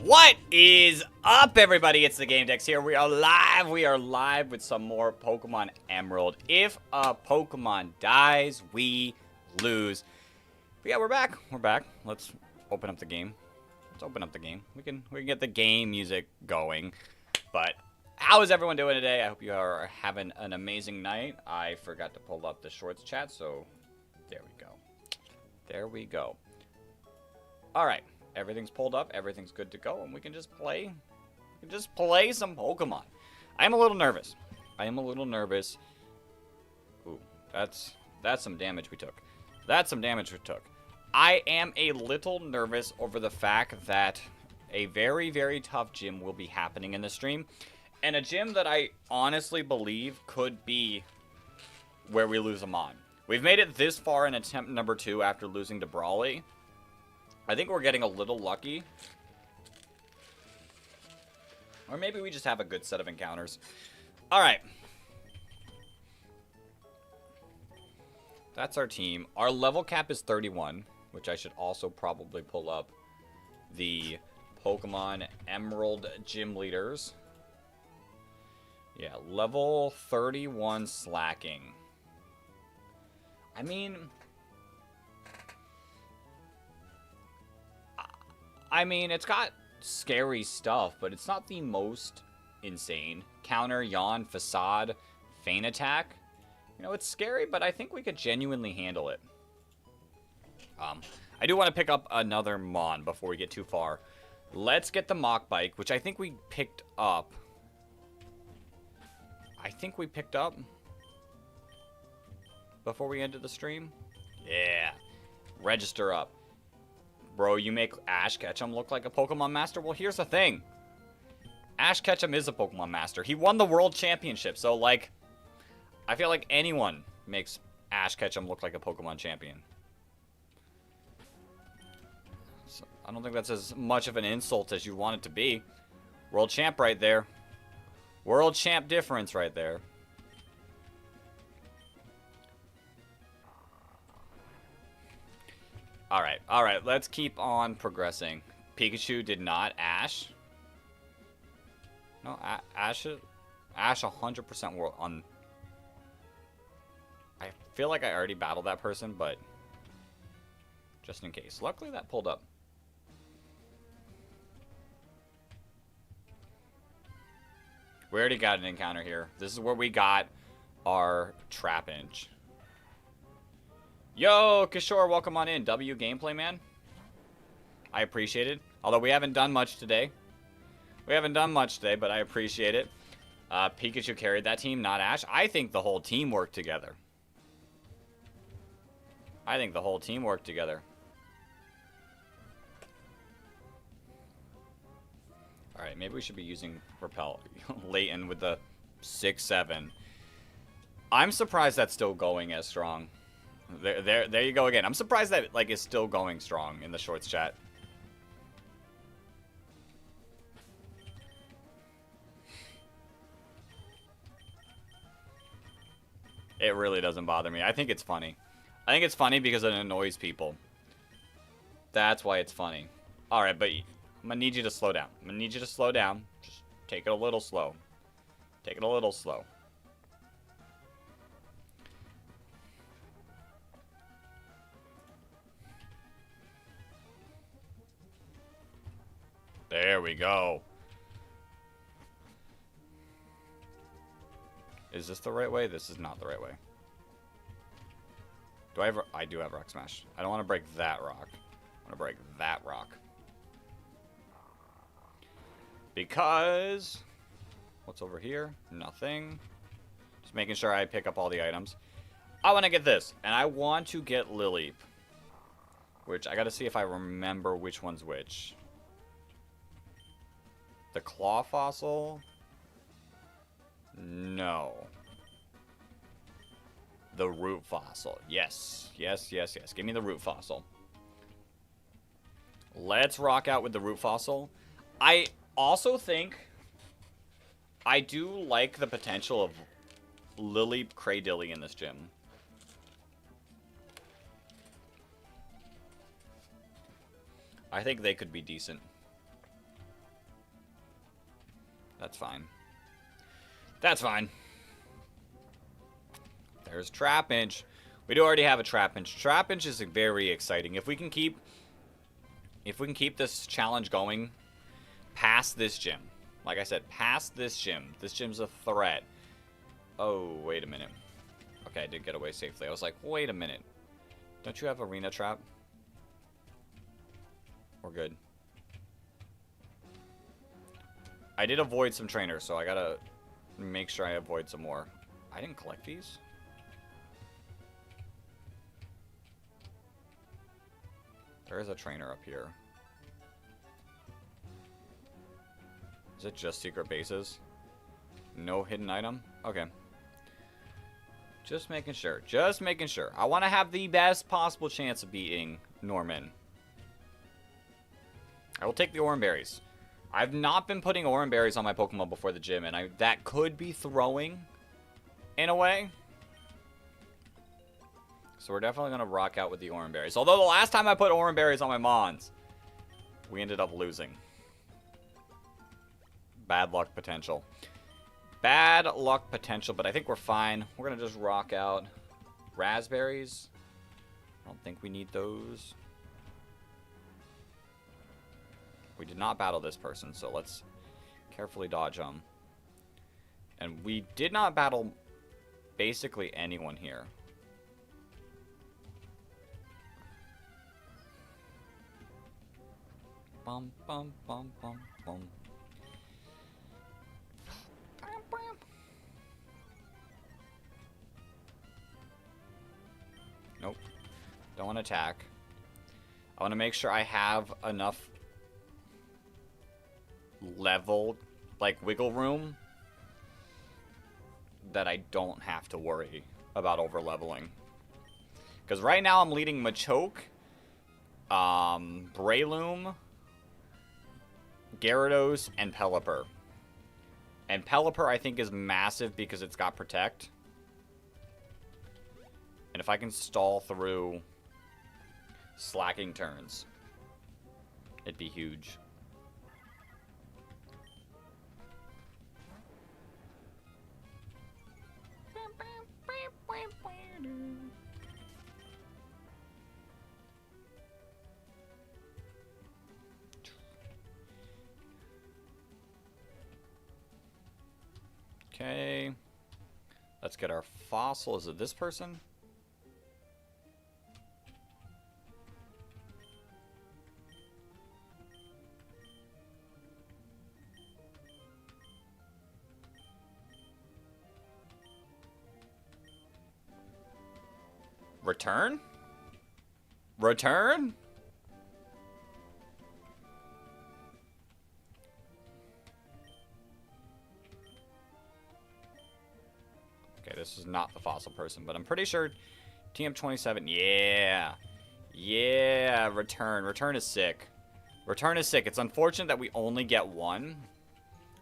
What is up, everybody? It's the Game Dex here. We are live. We are live with some more Pokemon Emerald. If a Pokemon dies, we lose. But yeah, we're back. We're back. Let's open up the game. Let's open up the game. We can get the game music going. But how is everyone doing today? I hope you are having an amazing night. I forgot to pull up the shorts chat, so there we go. There we go. All right. Everything's pulled up, everything's good to go, and we can just play. We can just play some Pokemon. I am a little nervous. Ooh, that's some damage we took. That's some damage we took. I am a little nervous over the fact that a very, very tough gym will be happening in the stream. And a gym that I honestly believe could be where we lose them on. We've made it this far in attempt number 2 after losing to Brawley. I think we're getting a little lucky. Or maybe we just have a good set of encounters. Alright. That's our team. Our level cap is 31, which I should also probably pull up the Pokemon Emerald gym leaders. Yeah, level 31 slacking. I mean, it's got scary stuff, but it's not the most insane. Counter, Yawn, Facade, Feint Attack. You know, it's scary, but I think we could genuinely handle it. I do want to pick up another Mon before we get too far. Let's get the Mach Bike, which I think we picked up. Before we ended the stream. Yeah. Register up. Bro, you make Ash Ketchum look like a Pokemon Master? Well, here's the thing. Ash Ketchum is a Pokemon Master. He won the World Championship, so, like, I feel like anyone makes Ash Ketchum look like a Pokemon Champion. So, I don't think that's as much of an insult as you want it to be. World Champ right there. World Champ difference right there. Alright, let's keep on progressing. Pikachu did not. Ash? No, Ash 100% world on... I feel like I already battled that person, but just in case. Luckily that pulled up. We already got an encounter here. This is where we got our Trapinch. Yo, Kishore, welcome on in. W gameplay, man. I appreciate it. Although we haven't done much today. But I appreciate it. Pikachu carried that team, not Ash. I think the whole team worked together. Alright, maybe we should be using Repel. Leighton with the 6-7. I'm surprised that's still going as strong. There you go again. I'm surprised that like is still going strong in the shorts chat. It really doesn't bother me. I think it's funny. I think it's funny because it annoys people. That's why it's funny. Alright, but I'm gonna need you to slow down. Just take it a little slow. There we go. Is this the right way? This is not the right way. I do have Rock Smash. I don't want to break that rock. I want to break that rock. Because... what's over here? Nothing. Just making sure I pick up all the items. I want to get this. And I want to get Lileep. Which, I gotta see if I remember which one's which. The Claw Fossil? No. The Root Fossil. Yes. Give me the Root Fossil. Let's rock out with the Root Fossil. I also think I do like the potential of Lileep Cradilly in this gym. I think they could be decent. That's fine. That's fine. There's Trapinch. We do already have a Trapinch. Trapinch is very exciting. If we can keep this challenge going past this gym. Like I said, past this gym. This gym's a threat. Oh, wait a minute. Okay, I did get away safely. I was like, wait a minute. Don't you have Arena Trap? We're good. I did avoid some trainers, so I gotta make sure I avoid some more. I didn't collect these? There is a trainer up here. Is it just secret bases? No hidden item? Okay. Just making sure. Just making sure. I want to have the best possible chance of beating Norman. I will take the Oran Berries. I've not been putting Oran Berries on my Pokemon before the gym, and that could be throwing in a way. So we're definitely going to rock out with the Oran Berries. Although the last time I put Oran Berries on my Mons, we ended up losing. Bad luck potential. Bad luck potential, but I think we're fine. We're going to just rock out raspberries. I don't think we need those. We did not battle this person, so let's carefully dodge them. And we did not battle basically anyone here. Bum, bum, bum, bum, bum. Nope. Don't want to attack. I want to make sure I have enough level, like wiggle room, that I don't have to worry about over leveling. Because right now I'm leading Machoke, Breloom, Gyarados, and Pelipper. And Pelipper I think is massive because it's got Protect. And if I can stall through slacking turns, it'd be huge. Okay. Let's get our fossil. Is it this person? Return? Return? Okay, this is not the fossil person, but I'm pretty sure TM27. Yeah. Yeah, return. Return is sick. Return is sick. It's unfortunate that we only get one,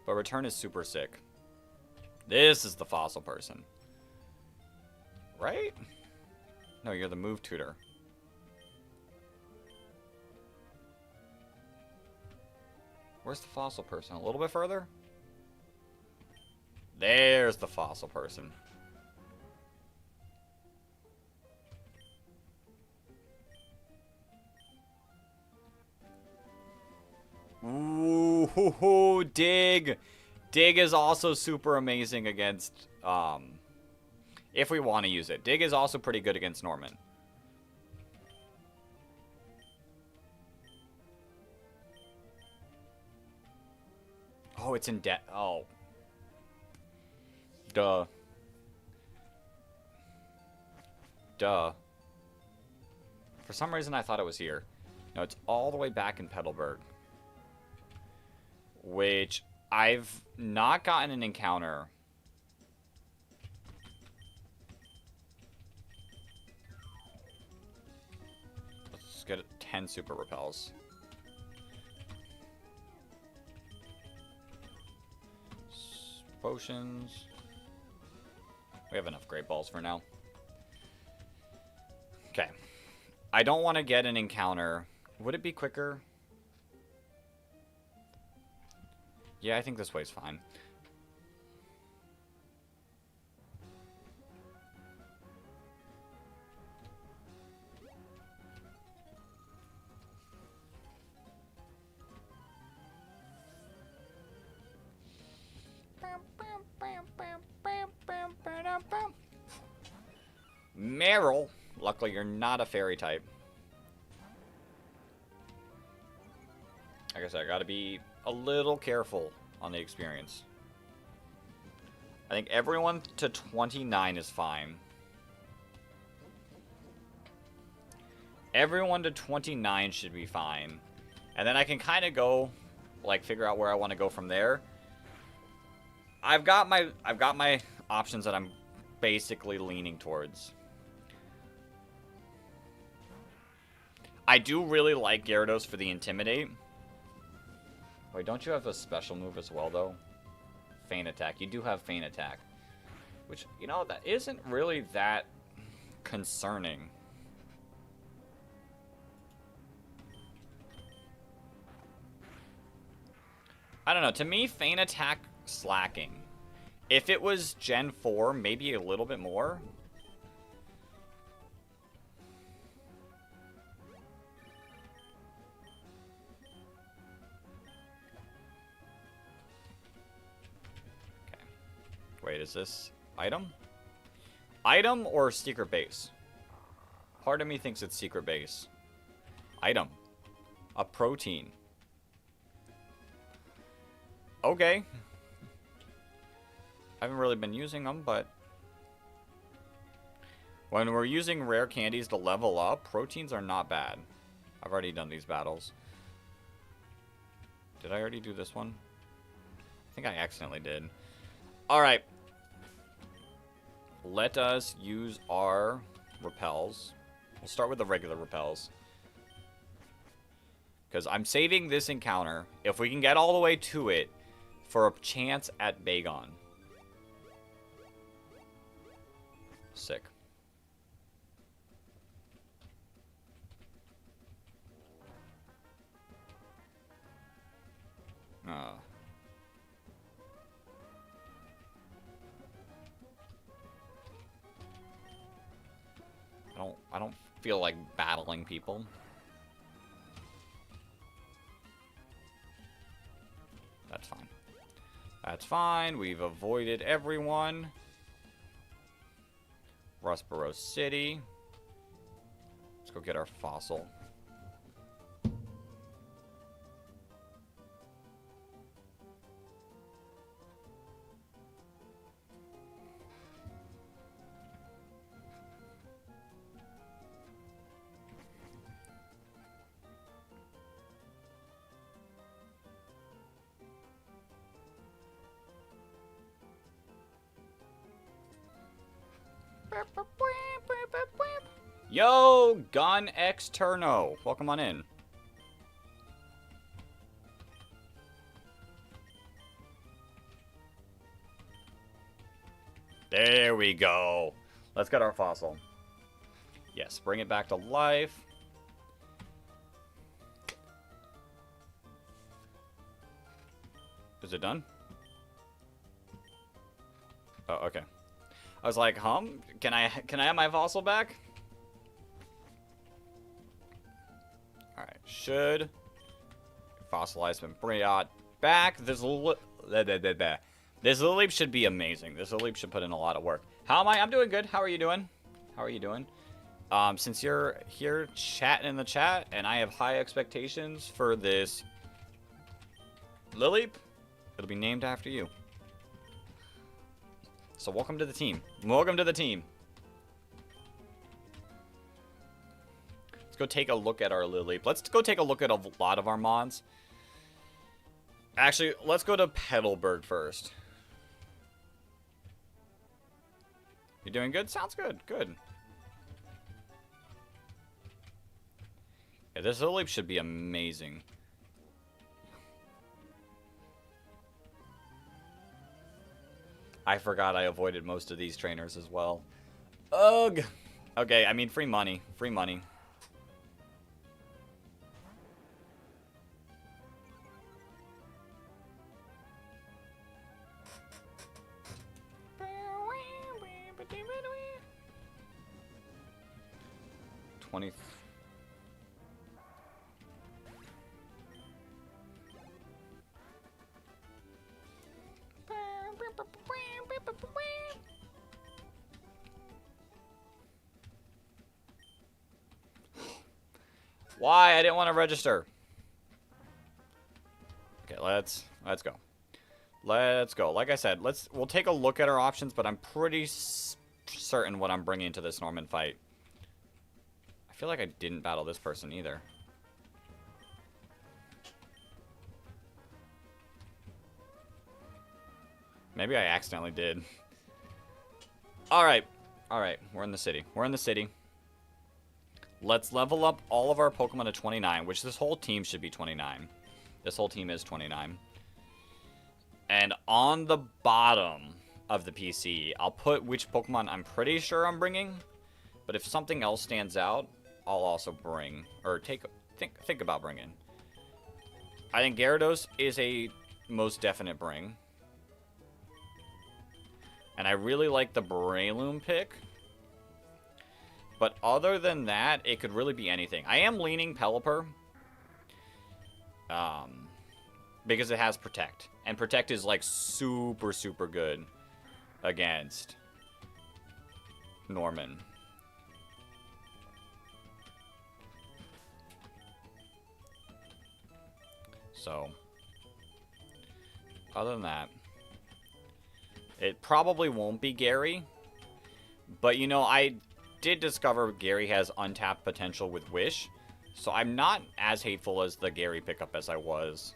but return is super sick. This is the fossil person. Right? No, you're the move tutor. Where's the fossil person? A little bit further? There's the fossil person. Ooh, hoo, hoo, Dig. Dig is also super amazing against, if we want to use it. Dig is also pretty good against Norman. Oh, it's in debt. Oh. Duh. Duh. For some reason, I thought it was here. No, it's all the way back in Petalburg. Which I've not gotten an encounter. Let's get 10 super repels. Potions. We have enough great balls for now. Okay. I don't want to get an encounter. Would it be quicker? Yeah, I think this way's fine. Meryl, luckily you're not a fairy type. Like I said, I gotta be a little careful on the experience. I think everyone to 29 is fine. Everyone to 29 should be fine. And then I can kind of go, like, figure out where I want to go from there. I've got my options that I'm basically leaning towards. I do really like Gyarados for the Intimidate. Wait, don't you have a special move as well, though? Feint Attack. You do have Feint Attack. Which, you know, that isn't really that concerning. I don't know. To me, Feint Attack slacking. If it was Gen 4, maybe a little bit more. Okay. Wait, is this item? Item or secret base? Part of me thinks it's secret base. Item. A protein. Okay. I haven't really been using them, but when we're using rare candies to level up, proteins are not bad. I've already done these battles. Did I already do this one? I think I accidentally did. Alright. Let us use our repels. We'll start with the regular repels. Because I'm saving this encounter, if we can get all the way to it, for a chance at Bagon. Sick. I don't feel like battling people. That's fine. That's fine. We've avoided everyone. Rustboro City. Let's go get our fossil. Yo, Gun X Turno. Welcome on in. There we go. Let's get our fossil. Yes, bring it back to life. Is it done? Oh, okay. I was like, can I have my fossil back? Alright, should fossilize been brought back. This Lilip should be amazing. This Lilip should put in a lot of work. How am I? I'm doing good. How are you doing? How are you doing? Since you're here chatting in the chat, and I have high expectations for this Lilip, it'll be named after you. So welcome to the team. Welcome to the team. Let's go take a look at our Lilip. Let's go take a look at a lot of our mons. Actually, let's go to Petalburg first. You doing good? Sounds good. Good. Yeah, this Lilip should be amazing. I forgot I avoided most of these trainers as well. Ugh. Okay, I mean, free money. Free money. 20. Why? I didn't want to register. Okay, let's go. Let's go. Like I said, we'll take a look at our options, but I'm pretty certain what I'm bringing to this Norman fight. I feel like I didn't battle this person either. Maybe I accidentally did. Alright. Alright, we're in the city. We're in the city. Let's level up all of our Pokemon to 29, which this whole team should be 29. This whole team is 29. And on the bottom of the PC, I'll put which Pokemon I'm pretty sure I'm bringing. But if something else stands out, I'll also bring, or think about bringing. I think Gyarados is a most definite bring. And I really like the Breloom pick. But other than that, it could really be anything. I am leaning Pelipper. Because it has Protect. And Protect is like super, super good against Norman. So, other than that, it probably won't be Gary. But, you know, I did discover Gary has untapped potential with Wish. So I'm not as hateful as the Gary pickup as I was.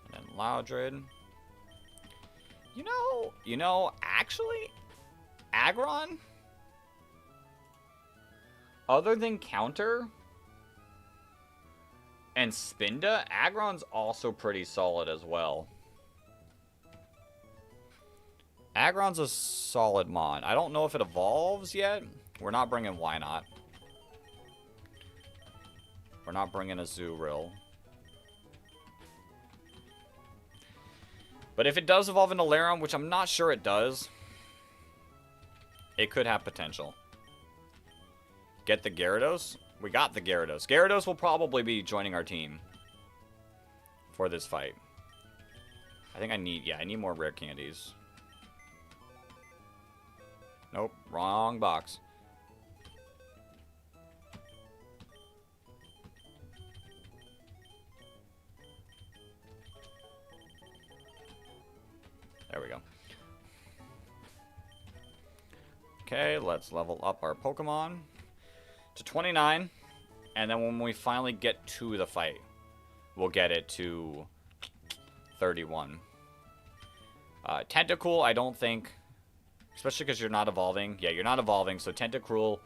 And then Loudred. You know, actually, Aggron, other than Counter and Spinda, Aggron's also pretty solid as well. Aggron's a solid mon. I don't know if it evolves yet. We're not bringing Wynot. We're not bringing a Zurill. But if it does evolve into Larum, which I'm not sure it does, it could have potential. Get the Gyarados? We got the Gyarados. Gyarados will probably be joining our team for this fight. I think I need more rare candies. Nope, wrong box. There we go. Okay, let's level up our Pokemon to 29. And then when we finally get to the fight, we'll get it to 31. Tentacool, I don't think, especially because you're not evolving. Yeah, you're not evolving, so Tentacruel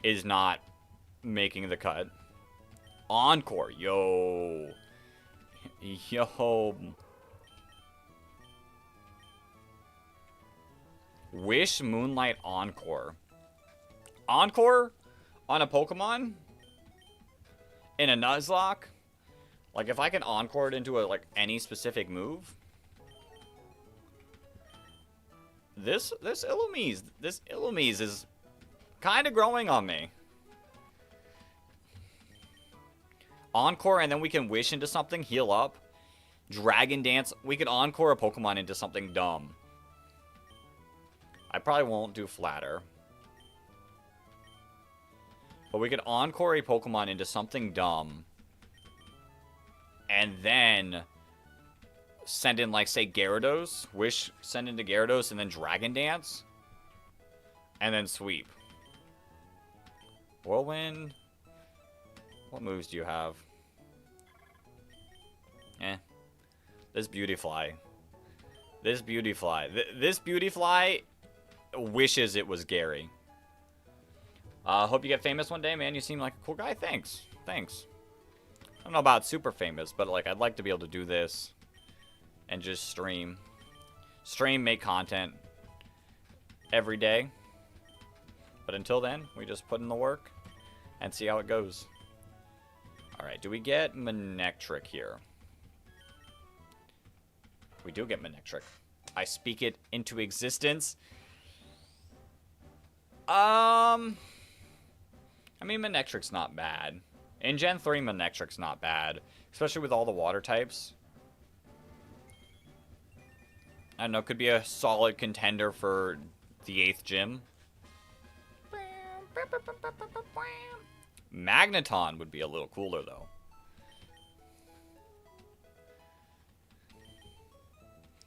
is not making the cut. Encore, yo. Yo. Wish, Moonlight, Encore. Encore on a Pokemon in a Nuzlocke? Like, if I can Encore it into any specific move. This Illumise is kind of growing on me. Encore, and then we can Wish into something, heal up. Dragon Dance. We could Encore a Pokemon into something dumb. I probably won't do Flatter. But we could Encore a Pokemon into something dumb. And then send in, say, Gyarados. Wish, send into Gyarados, and then Dragon Dance. And then Sweep. Whirlwind. What moves do you have? This Beautifly. This Beautifly wishes it was Gary. Hope you get famous one day, man. You seem like a cool guy. Thanks. Thanks. I don't know about super famous, but I'd like to be able to do this and just stream. Make content every day. But until then, we just put in the work and see how it goes. Alright, do we get Manectric here? We do get Manectric. I speak it into existence. I mean, Manectric's not bad. In Gen 3, Manectric's not bad. Especially with all the water types. I don't know, could be a solid contender for the 8th gym. Magneton would be a little cooler, though.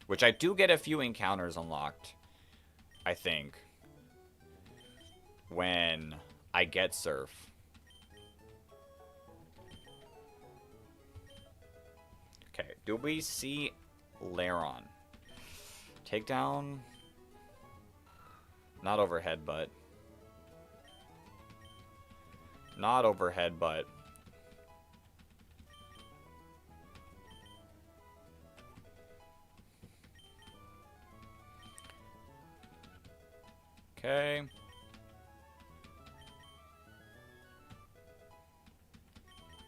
Which I do get a few encounters unlocked, I think, when I get Surf. Okay, do we see Laron? Takedown? Not overhead, but... Not overhead, but... Okay.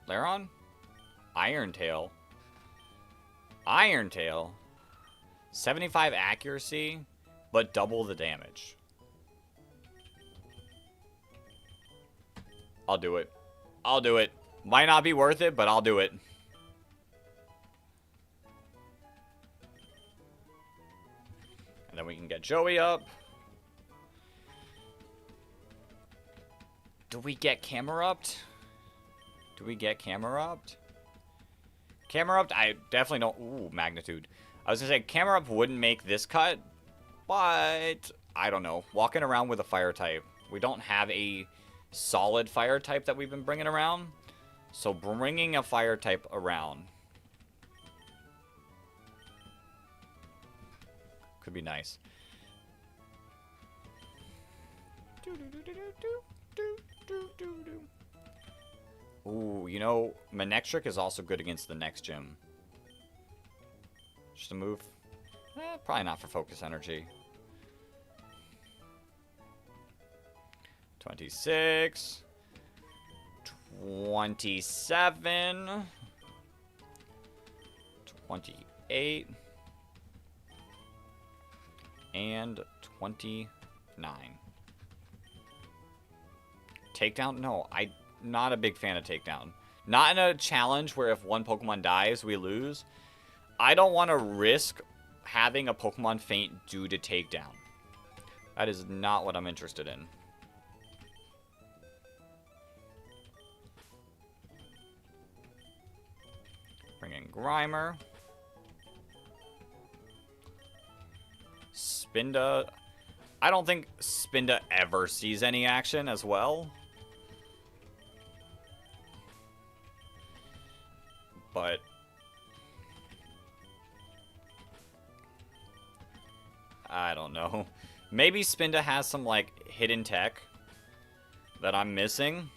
Laron? Iron Tail. Iron Tail. 75 accuracy, but double the damage. I'll do it. I'll do it. Might not be worth it, but I'll do it. And then we can get Joey up. Do we get Camerupt? Do we get Camerupt? Camerupt, I definitely don't... Ooh, Magnitude. I was going to say, Camerupt wouldn't make this cut, but I don't know. Walking around with a fire type. We don't have a solid fire type that we've been bringing around. So bringing a fire type around could be nice. Ooh, you know, Manectric is also good against the next gym. Just a move. Probably not for focus energy. 26. 27. 28. And 29. Takedown? No, I'm not a big fan of takedown. Not in a challenge where if one Pokemon dies, we lose. I don't want to risk having a Pokemon faint due to takedown. That is not what I'm interested in. Bring in Grimer. Spinda. I don't think Spinda ever sees any action as well. But I don't know. Maybe Spinda has some, like, hidden tech that I'm missing.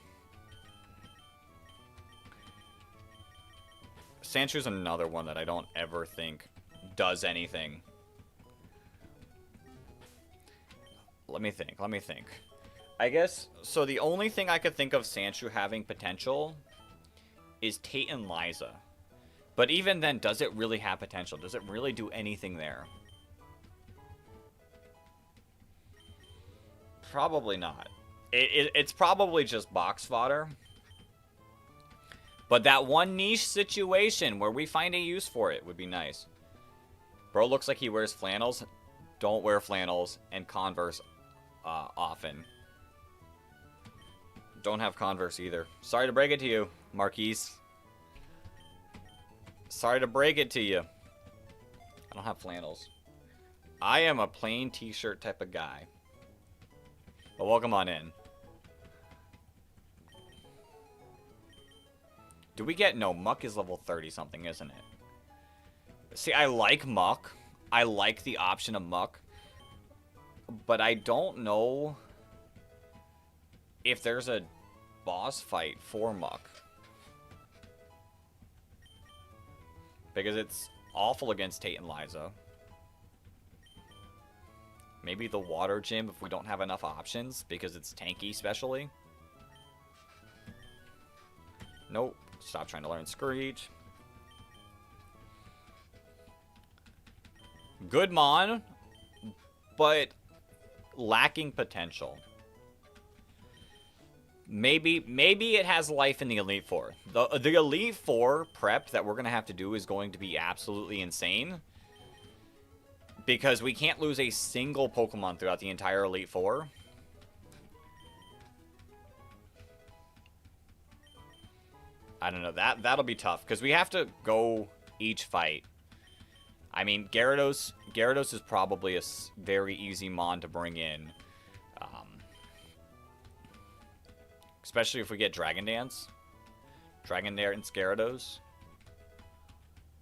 Sandshrews another one that I don't ever think does anything. Let me think. Let me think. I guess, so the only thing I could think of Sandshrew having potential is Tate and Liza. But even then, does it really have potential? Does it really do anything there? Probably not. It's probably just box fodder. But that one niche situation where we find a use for it would be nice. Bro looks like he wears flannels. Don't wear flannels. And Converse often. Don't have Converse either. Sorry to break it to you, Marquise. Sorry to break it to you. I don't have flannels. I am a plain t-shirt type of guy. But welcome on in. Do we get... No, Muck is level 30 something, isn't it? See, I like Muck. I like the option of Muck. But I don't know if there's a boss fight for Muck. Because it's awful against Tate and Liza. Maybe the water gym if we don't have enough options because it's tanky especially. Nope. Stop trying to learn Screech. Good Mon, but lacking potential. Maybe it has life in the Elite Four. The Elite Four prep that we're going to have to do is going to be absolutely insane. Because we can't lose a single Pokemon throughout the entire Elite Four. I don't know. That'll be tough. Because we have to go each fight. I mean, Gyarados is probably a very easy Mon to bring in. Especially if we get Dragon Dance. Dragon Dance Gyarados.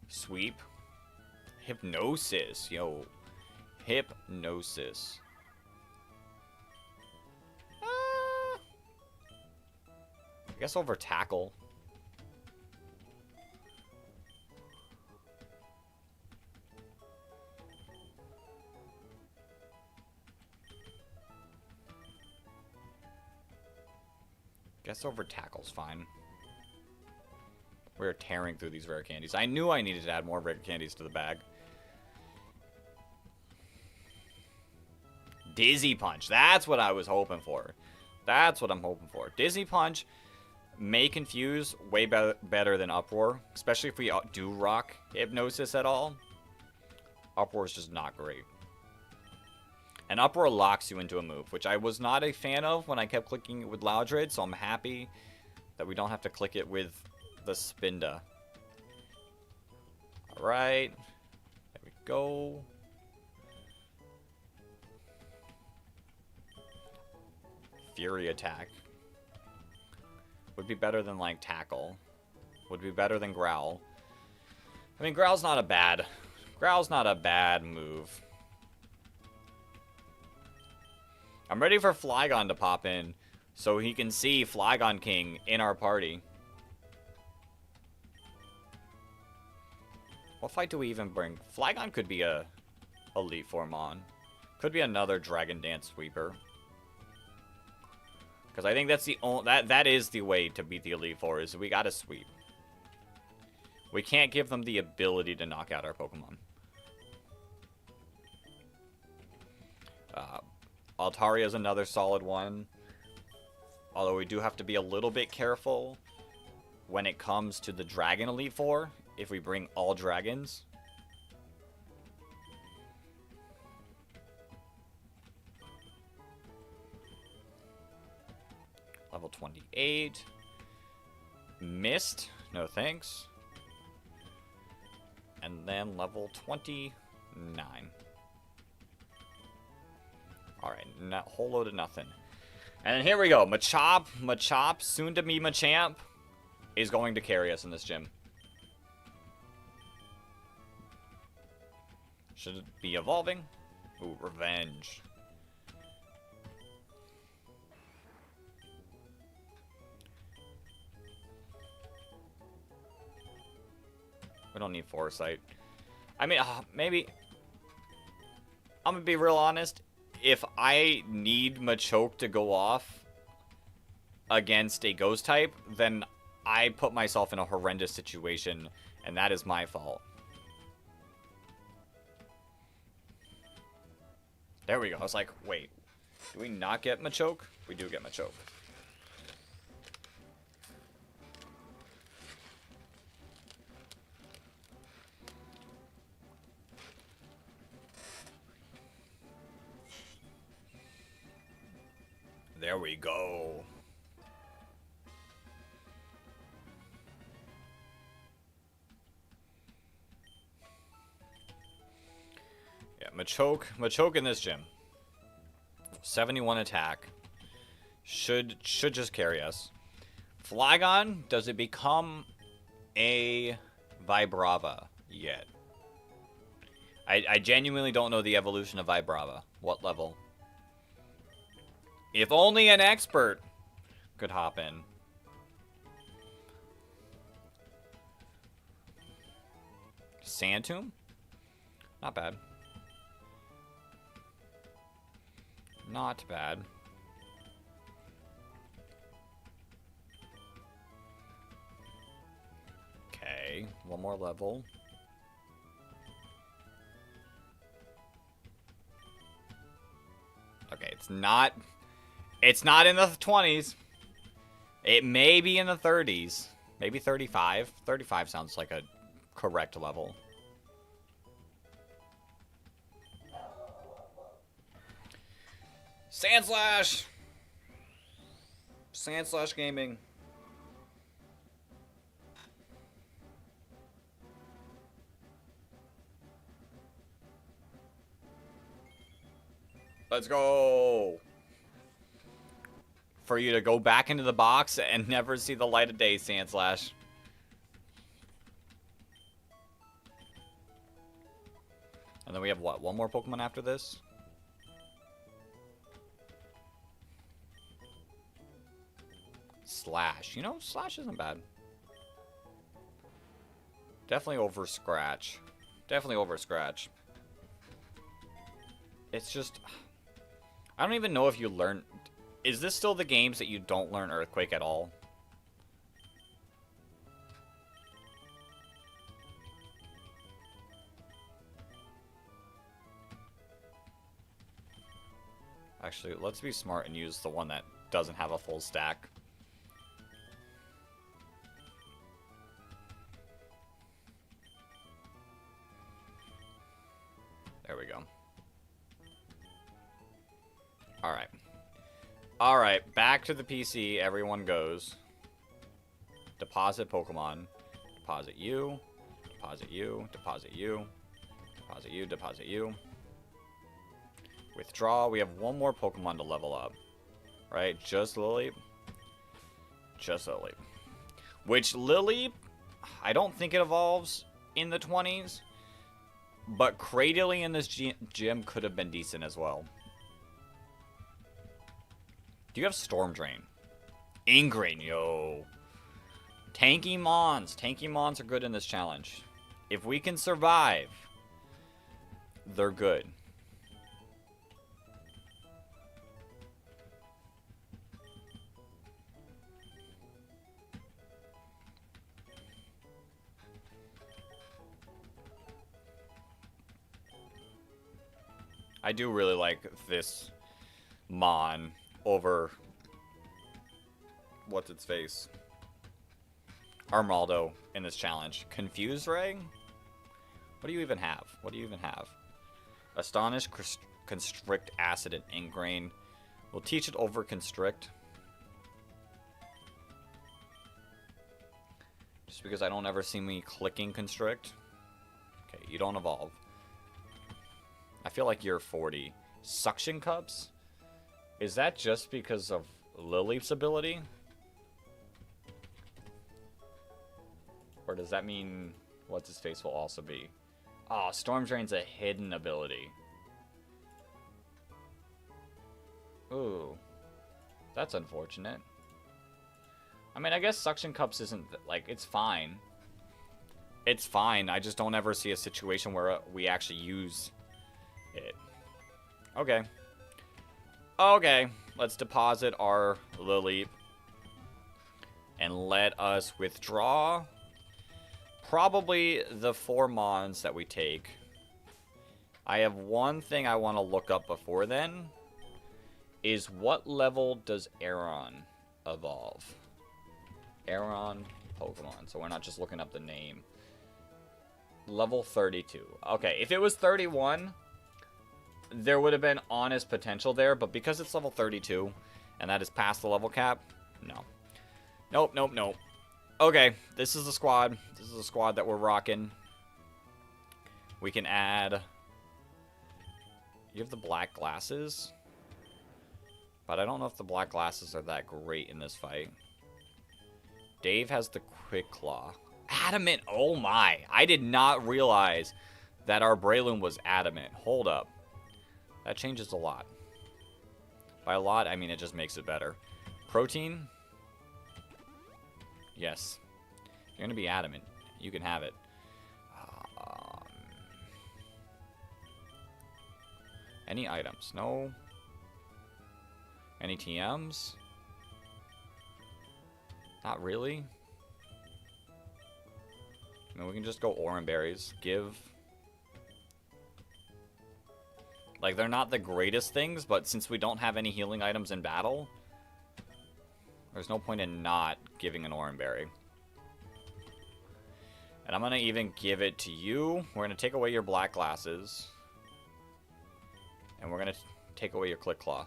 Sweep. Hypnosis. Yo. Hypnosis. I guess over Tackle. Guess over Tackle's fine. We're tearing through these rare candies. I knew I needed to add more rare candies to the bag. Dizzy Punch. That's what I was hoping for. That's what I'm hoping for. Dizzy Punch may confuse way better than Uproar. Especially if we do rock Hypnosis at all. Uproar is just not great. And Uproar locks you into a move, which I was not a fan of when I kept clicking it with Loudred, so I'm happy that we don't have to click it with the Spinda. Alright. There we go. Fury Attack. Would be better than, like, Tackle. Would be better than Growl. I mean, Growl's not a bad move. I'm ready for Flygon to pop in so he can see Flygon King in our party. What fight do we even bring? Flygon could be a Elite Four Mon. Could be another Dragon Dance Sweeper. Because I think that's the only that is the way to beat the Elite Four, is we gotta sweep. We can't give them the ability to knock out our Pokemon. Altaria is another solid one. Although we do have to be a little bit careful when it comes to the Dragon Elite Four, if we bring all dragons. Level 28. Mist. No thanks. And then level 29. Alright, whole load of nothing. And then here we go. Machop, soon to be Machamp, is going to carry us in this gym. Should it be evolving? Ooh, Revenge. We don't need Foresight. I mean, maybe... I'm gonna be real honest. If I need Machoke to go off against a Ghost type, then I put myself in a horrendous situation, and that is my fault. There we go. I was like, wait. Do we not get Machoke? We do get Machoke. There we go. Yeah, Machoke in this gym. 71 attack. Should just carry us. Flygon, does it become a Vibrava yet? I genuinely don't know the evolution of Vibrava. What level? If only an expert could hop in. Sandtomb? Not bad. Not bad. Okay, one more level. Okay, it's not in the 20s. It may be in the 30s. Maybe 35. 35 sounds like a correct level. Sandslash! Sandslash Gaming. Let's go! For you to go back into the box and never see the light of day, Sandslash. And then we have, what, one more Pokemon after this? Slash. You know, Slash isn't bad. Definitely over Scratch. Definitely over Scratch. It's just... I don't even know if you learn... Is this still the games that you don't learn Earthquake at all? Actually, let's be smart and use the one that doesn't have a full stack. There we go. Alright. Alright, back to the PC. Everyone goes. Deposit Pokemon. Deposit you. Deposit you. Deposit you. Deposit you. Deposit you. Withdraw. We have one more Pokemon to level up. Right? Just Lileep. Just Lileep. Which Lileep, I don't think it evolves in the 20s. But Cradily in this gym could have been decent as well. Do you have Storm Drain? Ingrain, yo. Tanky Mons. Tanky Mons are good in this challenge. If we can survive, they're good. I do really like this Mon over what's its face? Armaldo in this challenge. Confuse Ray? What do you even have? What do you even have? Astonish, Constrict, Acid, and Ingrain. We'll teach it over Constrict. Just because I don't ever see me clicking Constrict. Okay, you don't evolve. I feel like you're 40. Suction Cups? Is that just because of Lileep's ability? Or does that mean what's his face will also be? Oh, Storm Drain's a hidden ability. Ooh. That's unfortunate. I mean, I guess Suction Cups isn't, like, it's fine. It's fine. I just don't ever see a situation where we actually use it. Okay. Okay. Let's deposit our Lileep. And let us withdraw probably the 4 Mons that we take. I have one thing I want to look up before then. Is what level does Aeron evolve? Aeron Pokemon. So we're not just looking up the name. Level 32. Okay, if it was 31, there would have been honest potential there. But because it's level 32, and that is past the level cap, no. Nope, nope, nope. Okay, this is the squad. This is the squad that we're rocking. We can add... You have the black glasses? But I don't know if the black glasses are that great in this fight. Dave has the Quick Claw. Adamant! Oh my! I did not realize that our Breloom was adamant. Hold up. That changes a lot. By a lot, I mean it just makes it better. Protein? Yes. If you're going to be adamant, you can have it. Any items? No. Any TMs? Not really. I mean, we can just go Oran Berries. Give. Like, they're not the greatest things, but since we don't have any healing items in battle, There's no point in not giving an Oran Berry. And I'm going to even give it to you. We're going to take away your black glasses. And we're going to take away your Click Claw.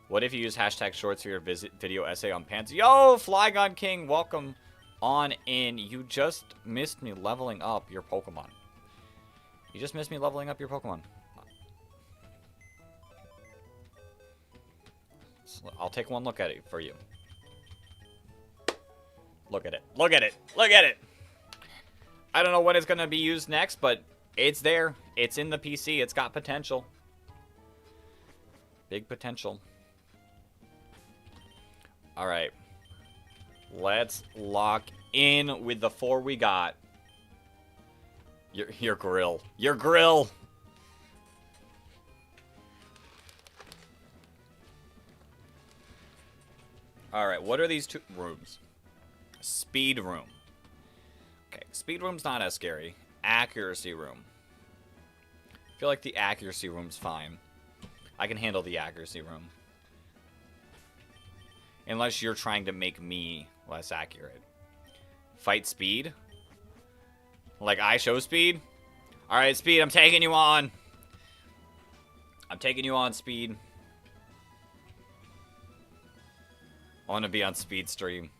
What if you use hashtag shorts for your video essay on pants? Yo, Flygon King, welcome on in. You just missed me leveling up your Pokemon. You just missed me leveling up your Pokemon. So I'll take one look at it for you. Look at it. Look at it. Look at it. I don't know when it's going to be used next, but it's there. It's in the PC. It's got potential. Big potential. All right. Let's lock in with the 4 we got. Your grill. Your grill. All right. What are these 2 rooms? Speed room. Okay, speed room's not as scary. Accuracy room. I feel like the accuracy room's fine. I can handle the accuracy room. Unless you're trying to make me less accurate. Fight speed? Like I show speed? Alright, speed, I'm taking you on. I'm taking you on, speed. I want to be on speed stream.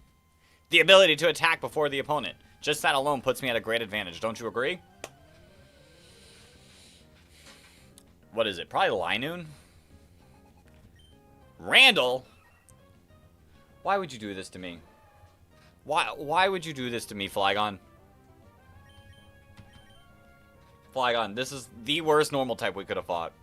The ability to attack before the opponent. Just that alone puts me at a great advantage. Don't you agree? What is it? Probably Linoon? Randall? Why would you do this to me? Why would you do this to me, Flygon? Flygon, this is the worst normal type we could have fought.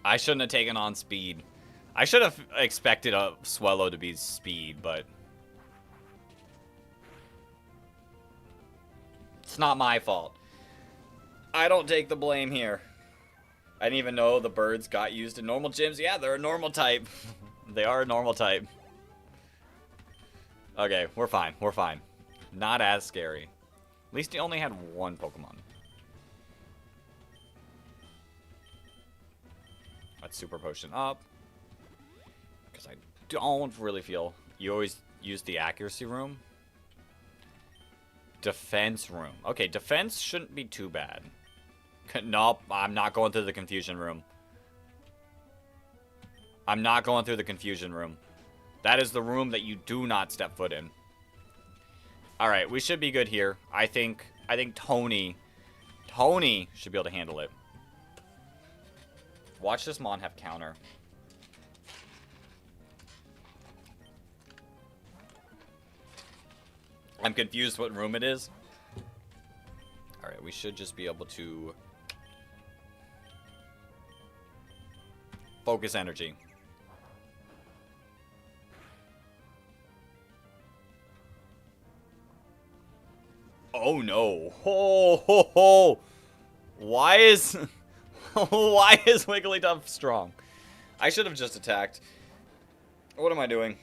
I shouldn't have taken on speed. I should have expected a Swellow to be speed, but it's not my fault. I don't take the blame here. I didn't even know the birds got used in normal gyms. Yeah, they're a normal type. They are a normal type. Okay, we're fine. We're fine. Not as scary. At least he only had 1 Pokemon. Let's Super Potion up. Because I don't really feel... You always use the accuracy room. Defense room. Okay, defense shouldn't be too bad. Nope, I'm not going through the confusion room. I'm not going through the confusion room. That is the room that you do not step foot in. Alright, we should be good here. I think Tony should be able to handle it. Watch this Mon have counter. I'm confused what room it is. Alright, we should just be able to focus energy. Oh no. Ho ho ho. Why is why is Wigglytuff strong? I should have just attacked. What am I doing?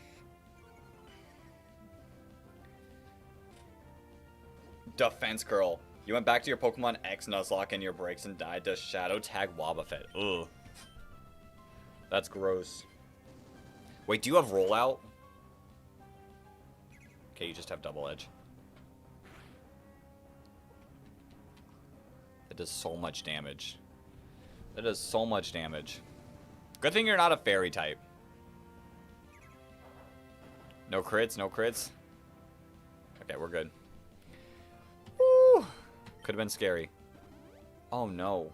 Defense Curl. You went back to your Pokemon X Nuzlocke and your breaks and died to Shadow Tag Wobbuffet. Ugh. That's gross. Wait, do you have Rollout? Okay, you just have Double Edge. It does so much damage. That does so much damage. Good thing you're not a fairy type. No crits, no crits. Okay, we're good. Woo! Could have been scary. Oh no.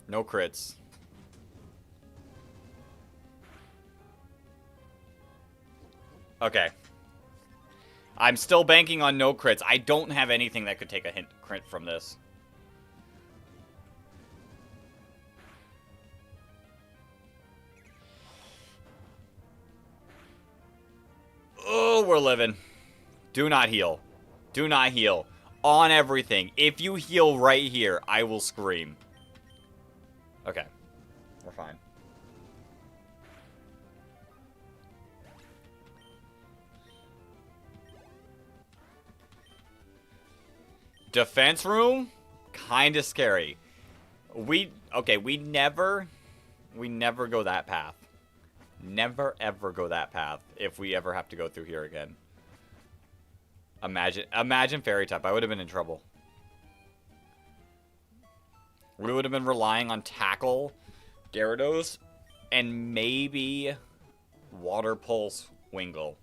No crits. Okay. I'm still banking on no crits. I don't have anything that could take a hint crit from this. Oh, we're living. Do not heal. Do not heal. On everything. If you heal right here, I will scream. Okay. We're fine. Defense room? Kinda scary. Okay, we never go that path. Never ever go that path if we ever have to go through here again. Imagine fairy type. I would have been in trouble. We would have been relying on tackle, Gyarados, and maybe water pulse Wingull.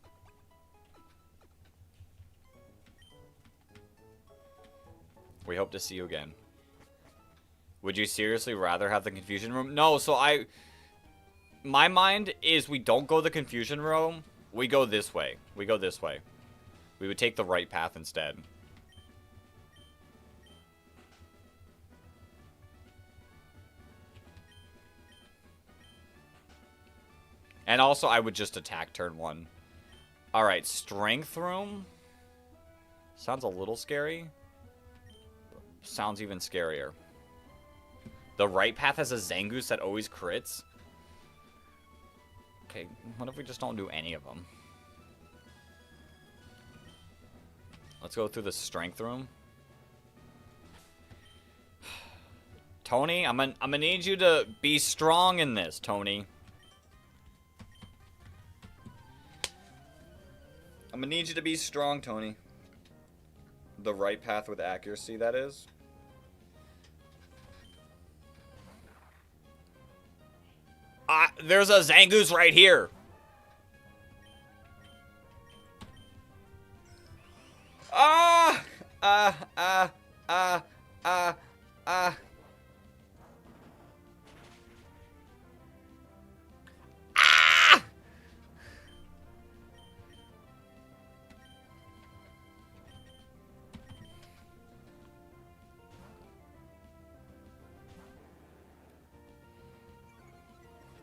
We hope to see you again. Would you seriously rather have the confusion room? No, so my mind is we don't go the confusion room. We go this way. We go this way. We would take the right path instead. And also, I would just attack turn 1. Alright, strength room. Sounds a little scary. Sounds even scarier. The right path has a Zangoose that always crits. Okay, what if we just don't do any of them? Let's go through the strength room. Tony, I'm gonna need you to be strong in this, Tony. I'm gonna need you to be strong, Tony. The right path with accuracy, that is. There's a Zangoose right here. Ah!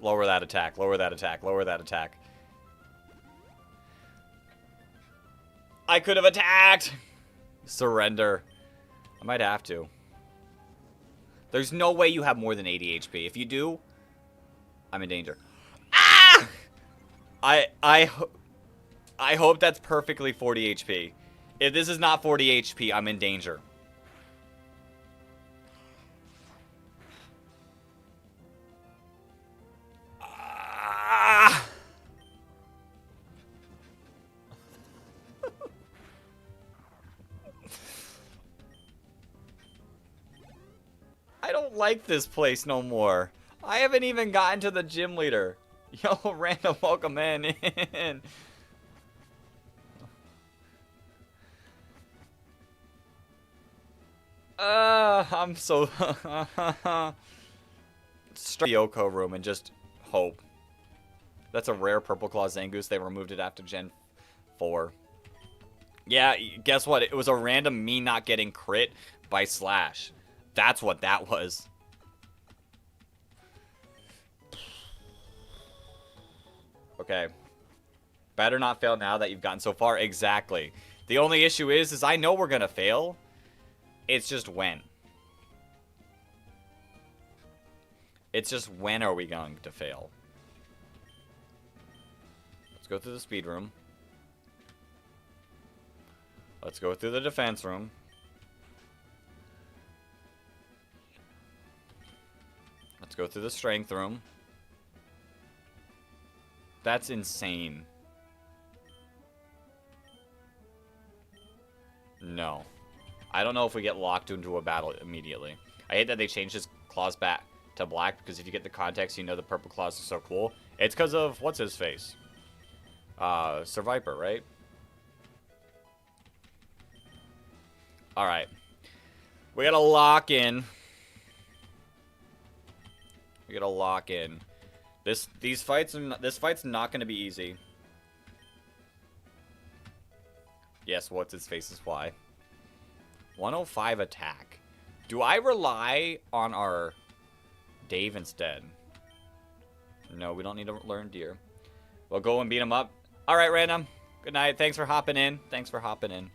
Lower that attack, lower that attack, lower that attack. I could have attacked! Surrender. I might have to. There's no way you have more than 80 HP. If you do, I'm in danger. Ah! I hope that's perfectly 40 HP. If this is not 40 HP, I'm in danger. I don't like this place no more. I haven't even gotten to the gym leader. Yo, random welcome in. I'm so... Start the Yoko room and just hope. That's a rare Purple Claw Zangoose. They removed it after Gen 4. Yeah, guess what? It was a random me not getting crit by Slash. That's what that was. Okay. Better not fail now that you've gotten so far. Exactly. The only issue is I know we're gonna fail. It's just when. It's just when are we going to fail? Let's go through the speed room. Let's go through the defense room. Let's go through the strength room. That's insane. No. I don't know if we get locked into a battle immediately. I hate that they changed his claws back to black, because if you get the context, you know the purple claws are so cool. It's because of, what's his face? Sir Viper, right? Alright. We gotta lock in. We gotta lock in. This fight's not gonna be easy. Yes, what's his face is why. 105 attack. Do I rely on our Dave instead? No, we don't need to learn Deer. We'll go and beat him up. Alright, random. Good night. Thanks for hopping in. Thanks for hopping in.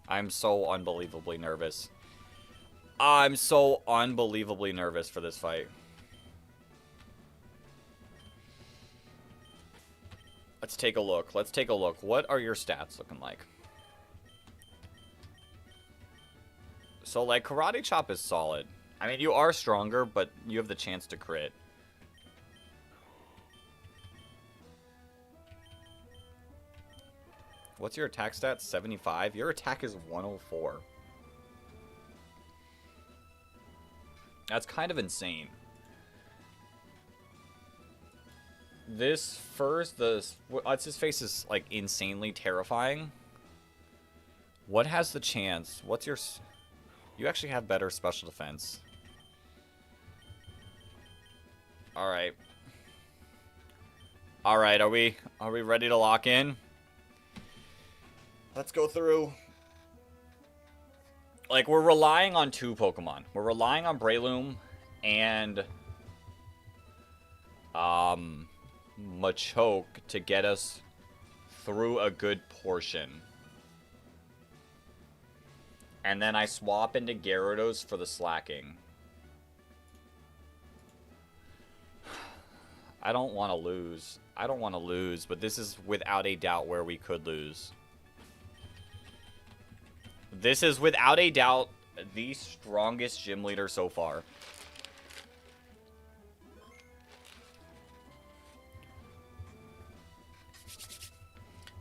I'm so unbelievably nervous. I'm so unbelievably nervous for this fight. Let's take a look. Let's take a look. What are your stats looking like? So, like, Karate Chop is solid. I mean, you are stronger, but you have the chance to crit. What's your attack stat? 75? Your attack is 104. That's kind of insane. This first, what's his face is, like, insanely terrifying. What has the chance? What's your... You actually have better special defense. Alright. Alright, are we ready to lock in? Let's go through. Like, we're relying on two Pokemon. We're relying on Breloom and Machoke to get us through a good portion. And then I swap into Gyarados for the slacking. I don't want to lose. I don't want to lose, but this is without a doubt where we could lose. This is without a doubt the strongest gym leader so far.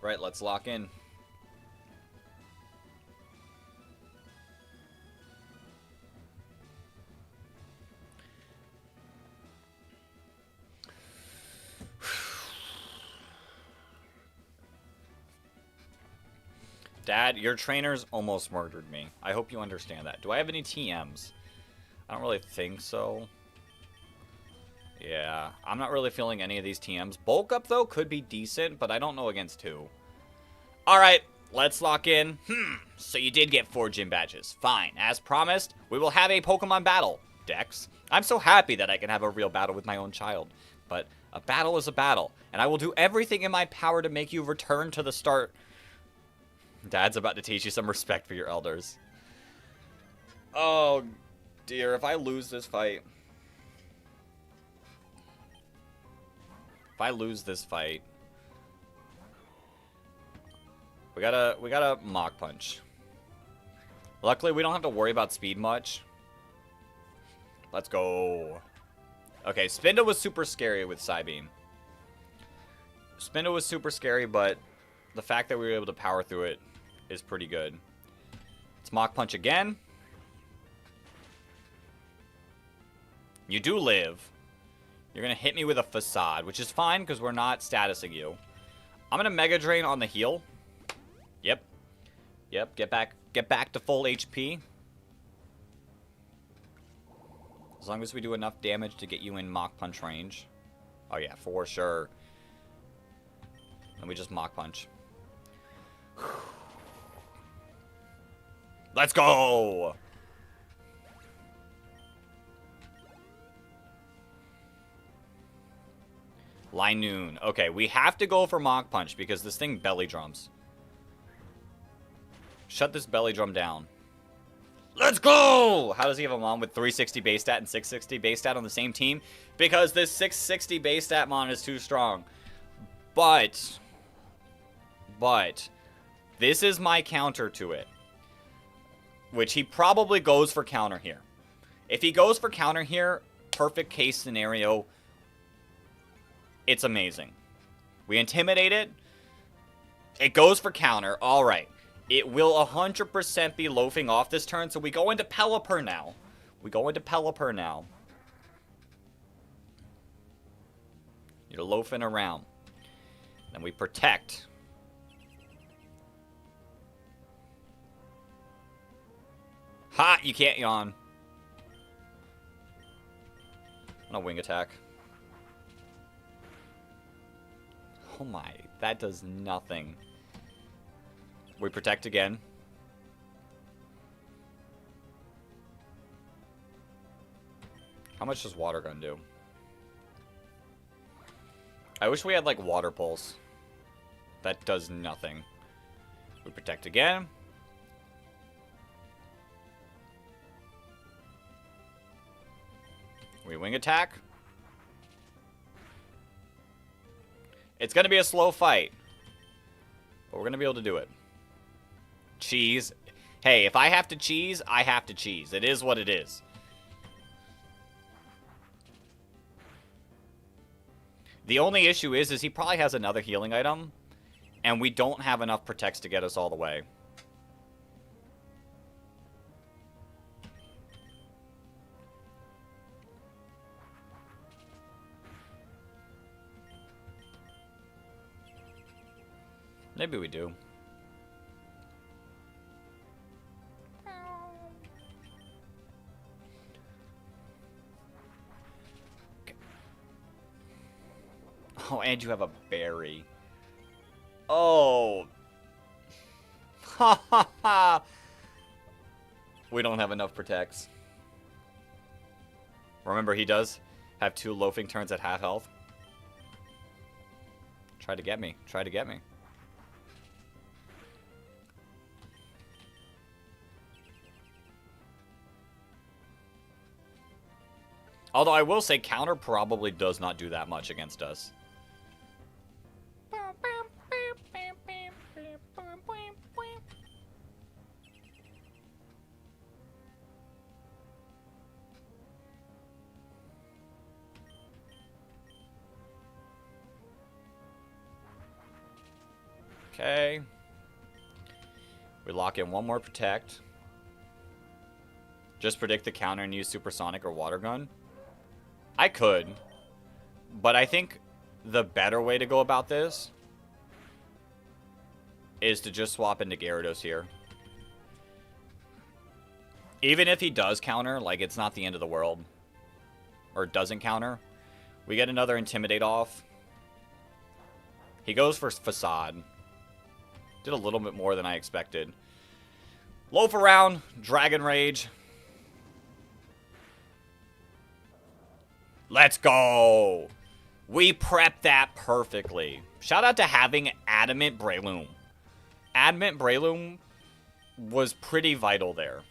Right, let's lock in. Dad, your trainers almost murdered me. I hope you understand that. Do I have any TMs? I don't really think so. Yeah, I'm not really feeling any of these TMs. Bulk up, though, could be decent, but I don't know against who. Alright, let's lock in. So you did get 4 gym badges. Fine. As promised, we will have a Pokemon battle. Dex. I'm so happy that I can have a real battle with my own child. But a battle is a battle, and I will do everything in my power to make you return to the start. Dad's about to teach you some respect for your elders. Oh, dear. If I lose this fight... If I lose this fight... We gotta Mach Punch. Luckily, we don't have to worry about speed much. Let's go. Okay, Spinda was super scary with Psybeam. Spinda was super scary, but the fact that we were able to power through it is pretty good. Let's Mach Punch again. You do live. You're going to hit me with a Facade, which is fine because we're not statusing you. I'm going to Mega Drain on the heal. Yep. Yep, get back to full HP. As long as we do enough damage to get you in Mach Punch range. Oh yeah, for sure. And we just Mach Punch. Let's go! Linoon. Okay, we have to go for Mach Punch because this thing belly drums. Shut this belly drum down. Let's go! How does he have a Mon with 360 base stat and 660 base stat on the same team? Because this 660 base stat Mon is too strong. But, this is my counter to it. Which he probably goes for counter here. If he goes for counter here, perfect case scenario, it's amazing. We intimidate it. It goes for counter. All right. It will 100% be loafing off this turn, so we go into Pelipper now. You're loafing around. Then we protect. Ha! You can't yawn. On a wing attack. Oh my, that does nothing. We protect again. How much does Water Gun do? I wish we had, like, Water Pulse. That does nothing. We protect again. We wing attack. It's going to be a slow fight. But we're going to be able to do it. Cheese. Hey, if I have to cheese, I have to cheese. It is what it is. The only issue is he probably has another healing item. And we don't have enough protects to get us all the way. Maybe we do. Okay. Oh, and you have a berry. Oh. Ha ha ha. We don't have enough protects. Remember, he does have 2 loafing turns at half health. Try to get me. Try to get me. Although I will say counter probably does not do that much against us. Okay. We lock in one more protect. Just predict the counter and use supersonic or water gun. I could, but I think the better way to go about this is to just swap into Gyarados here. Even if he does counter, like, it's not the end of the world. Or doesn't counter. We get another Intimidate off. He goes for Facade. Did a little bit more than I expected. Loaf around, Dragon Rage. Let's go! We prepped that perfectly. Shout out to having Adamant Breloom. Adamant Breloom was pretty vital there.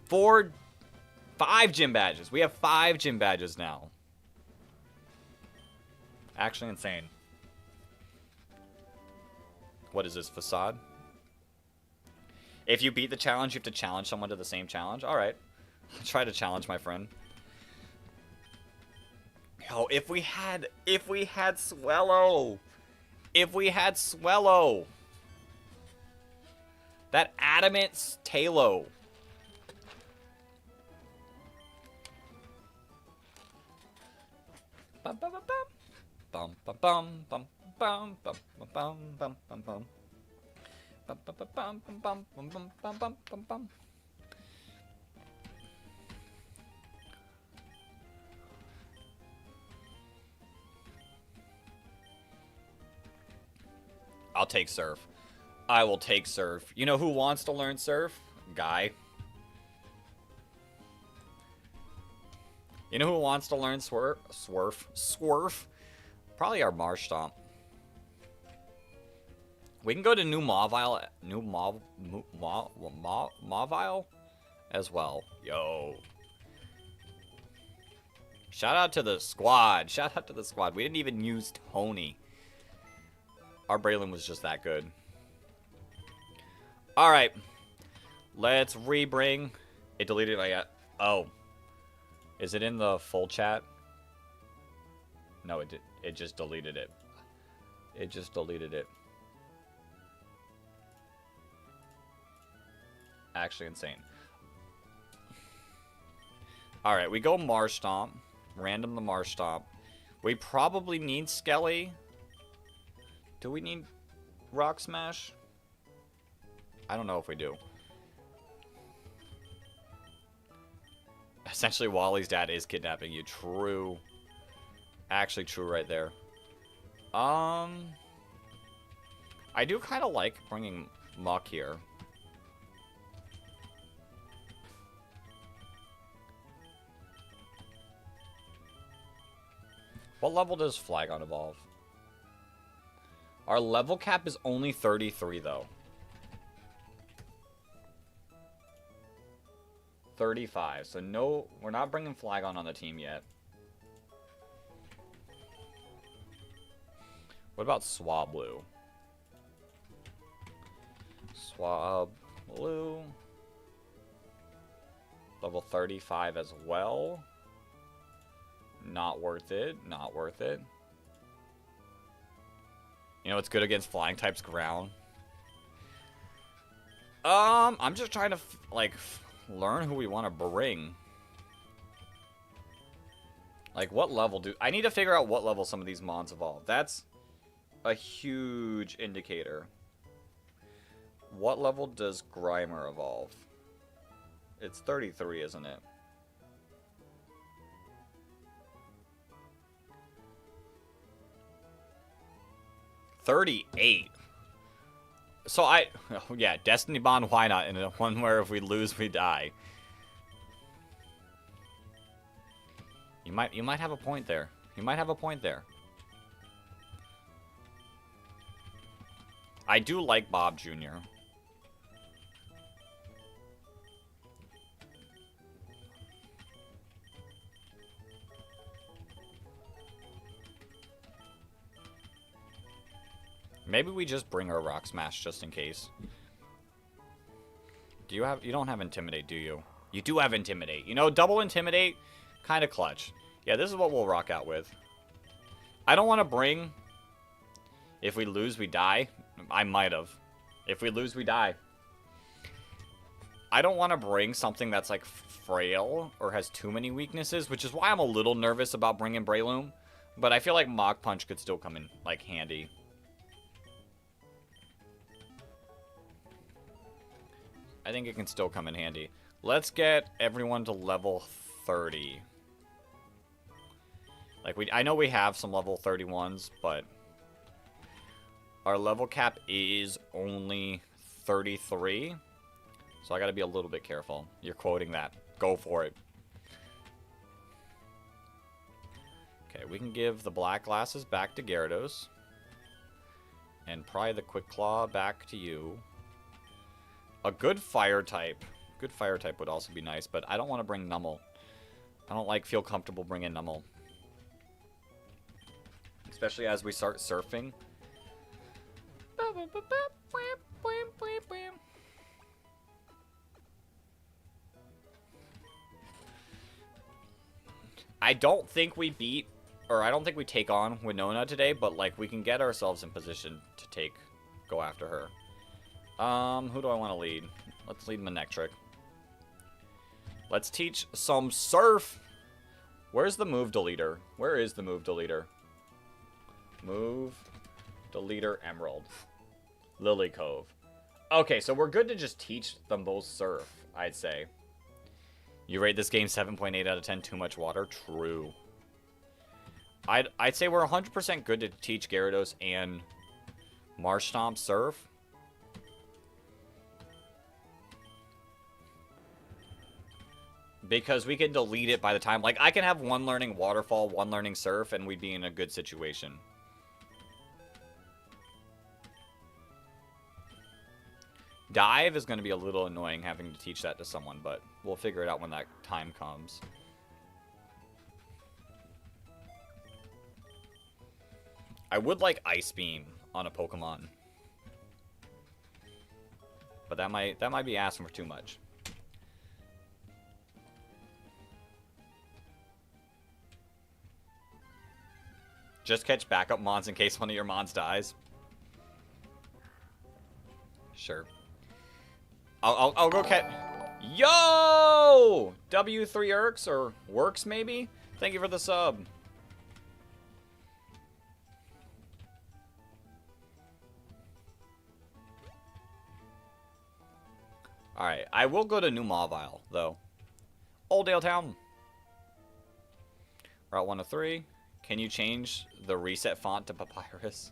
Five gym badges. We have 5 gym badges now. Actually insane. What is this, Facade? If you beat the challenge, you have to challenge someone to the same challenge. Alright. I'll try to challenge my friend. Yo, if we had Swellow. If we had Swellow. That Adamant Talo. Bum bum bum bum bum bum bum bum bum bum bum bum. I'll take Surf. I will take Surf. You know who wants to learn Surf? Guy. You know who wants to learn Swerf? Probably our Marshtomp. We can go to New Mawile as well. Yo. Shout out to the squad. Shout out to the squad. We didn't even use Tony. Our Breloom was just that good. Alright. Let's rebring. It deleted my... Oh. Is it in the full chat? No, it did. It just deleted it. It just deleted it. Actually insane. Alright, we go Marshtomp. Random the Marshtomp. We probably need Skelly. Do we need Rock Smash? I don't know if we do. Essentially, Wally's dad is kidnapping you. True. Actually true right there. I do kind of like bringing Muck here. What level does Flygon evolve? Our level cap is only 33, though. 35. So no, we're not bringing Flygon on the team yet. What about Swablu? Swablu. Level 35 as well. Not worth it. Not worth it. You know what's good against flying types? Ground. I'm just trying to learn who we want to bring. Like what level do I need to figure out what level some of these mons evolve. That's a huge indicator. What level does Grimer evolve? It's 33, isn't it? $38. So oh yeah, Destiny Bond, why not? In a one where if we lose, we die. You might have a point there. You might have a point there. I do like Bob Jr. Maybe we just bring our Rock Smash just in case. You don't have Intimidate, do you? You do have Intimidate. You know, double Intimidate, kind of clutch. Yeah, this is what we'll rock out with. I don't want to bring... If we lose, we die. I might have. If we lose, we die. I don't want to bring something that's like frail or has too many weaknesses, which is why I'm a little nervous about bringing Breloom. But I feel like Mach Punch could still come in like handy. I think it can still come in handy. Let's get everyone to level 30. Like I know we have some level 31s, but our level cap is only 33. So I gotta be a little bit careful. You're quoting that. Go for it. Okay, we can give the black glasses back to Gyarados. And pry the Quick Claw back to you. A good fire type. Good fire type would also be nice, but I don't want to bring Numel. I don't feel comfortable bringing Numel. Especially as we start surfing. I don't think we beat, or I don't think we take on Winona today, but we can get ourselves in position to go after her. Who do I want to lead? Let's lead Manectric. Let's teach some Surf. Where's the move deleter? Where is the move deleter? Move deleter Emerald. Lily Cove. Okay, so we're good to just teach them both Surf, I'd say. You rate this game 7.8 out of 10, too much water? True. I'd say we're 100% good to teach Gyarados and Marshtomp Surf. Because we can delete it by the time... I can have one learning Waterfall, one learning Surf, and we'd be in a good situation. Dive is going to be a little annoying having to teach that to someone, but we'll figure it out when that time comes. I would like Ice Beam on a Pokemon. But that might be asking for too much. Just catch backup mons in case one of your mons dies. Sure. I'll go catch... Yo! W3 Erks, or Works maybe? Thank you for the sub. Alright, I will go to New Mauville, though. Oldale Town. Route 103. Can you change the reset font to Papyrus?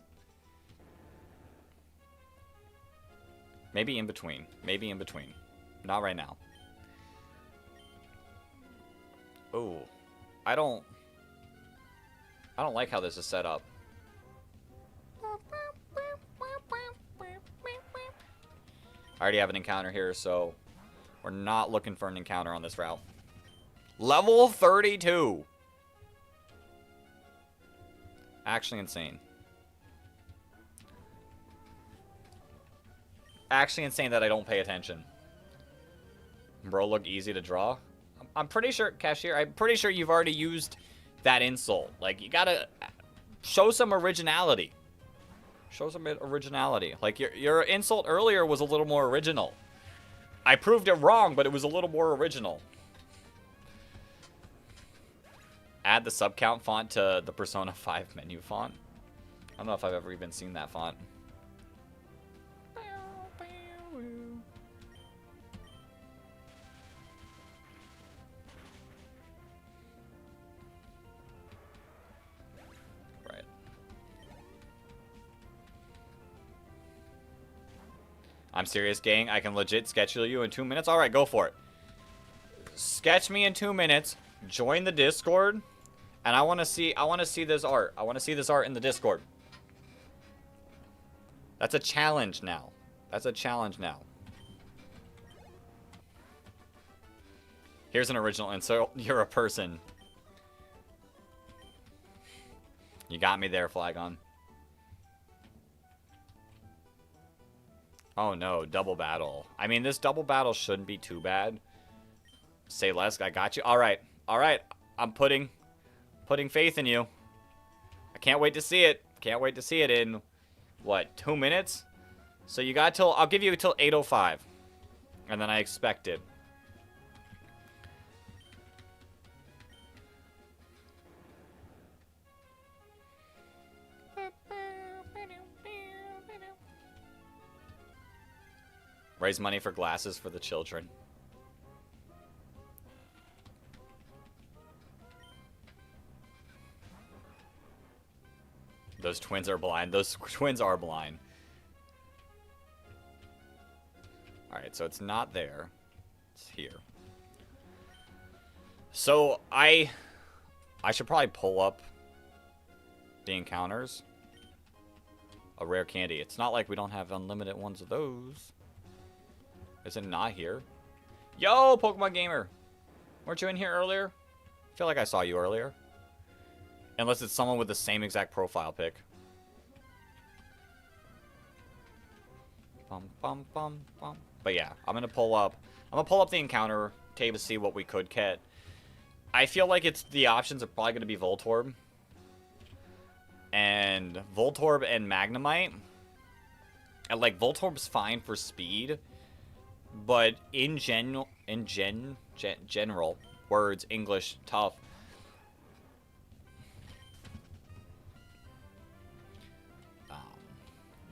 Maybe in between. Maybe in between. Not right now. Oh. I don't like how this is set up. I already have an encounter here, so We're not looking for an encounter on this route. Level 32. Actually insane. Actually insane that I don't pay attention. Bro, look easy to draw. I'm pretty sure, Cashier, I'm pretty sure you've already used that insult. Like, you gotta show some originality. Show some originality. Like, your insult earlier was a little more original. I proved it wrong, but it was a little more original. Add the subcount font to the Persona 5 menu font. I don't know if I've ever even seen that font. Right. I'm serious, gang. I can legit schedule you in 2 minutes. All right, go for it. Sketch me in 2 minutes. Join the Discord. And I want to see this art. I want to see this art in the Discord. That's a challenge now. That's a challenge now. Here's an original insult. You're a person. You got me there, Flagon. Oh no, double battle. I mean, this double battle shouldn't be too bad. Say less, I got you. Alright, alright. I'm putting faith in you. I can't wait to see it. Can't wait to see it in, what, 2 minutes? So you got till, I'll give you till 8:05. And then I expect it. Raise money for glasses for the children. Those twins are blind. Those twins are blind. Alright, so it's not there. It's here. So, I should probably pull up the encounters. A rare candy. It's not like we don't have unlimited ones of those. Is it not here? Yo, Pokemon Gamer! Weren't you in here earlier? I feel like I saw you earlier. Unless it's someone with the same exact profile pic. Bum, bum, bum, bum. But yeah, I'm gonna pull up the encounter table to see what we could get. I feel like the options are probably gonna be Voltorb. And Voltorb and Magnemite. And like Voltorb's fine for speed. But in general words, English, tough.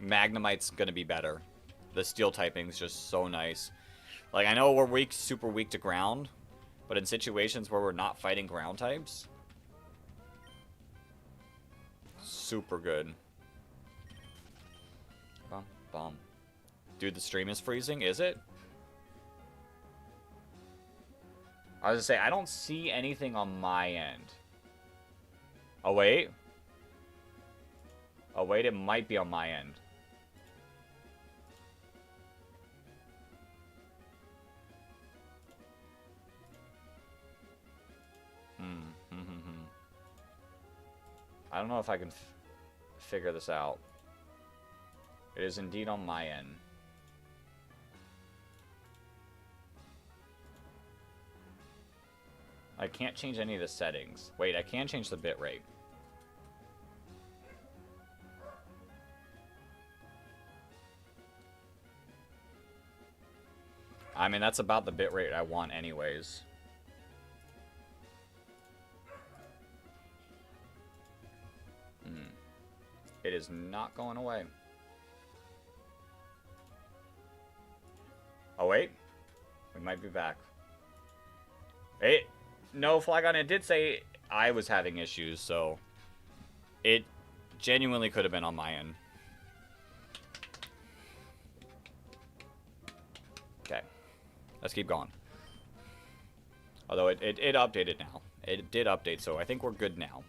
Magnemite's gonna be better. The steel typing's just so nice. Like, I know we're super weak to ground, but in situations where we're not fighting ground types, super good. Bum, bum. Dude, the stream is freezing, is it? I was gonna say, I don't see anything on my end. Oh, wait. Oh, wait, it might be on my end. I don't know if I can figure this out. It is indeed on my end. I can't change any of the settings. Wait, I can change the bitrate. I mean, that's about the bitrate I want anyways. It is not going away. Oh, wait. We might be back. Hey, no, Flagon, it did say I was having issues, so it genuinely could have been on my end. Okay. Let's keep going. Although it updated now. It did update, so I think we're good now.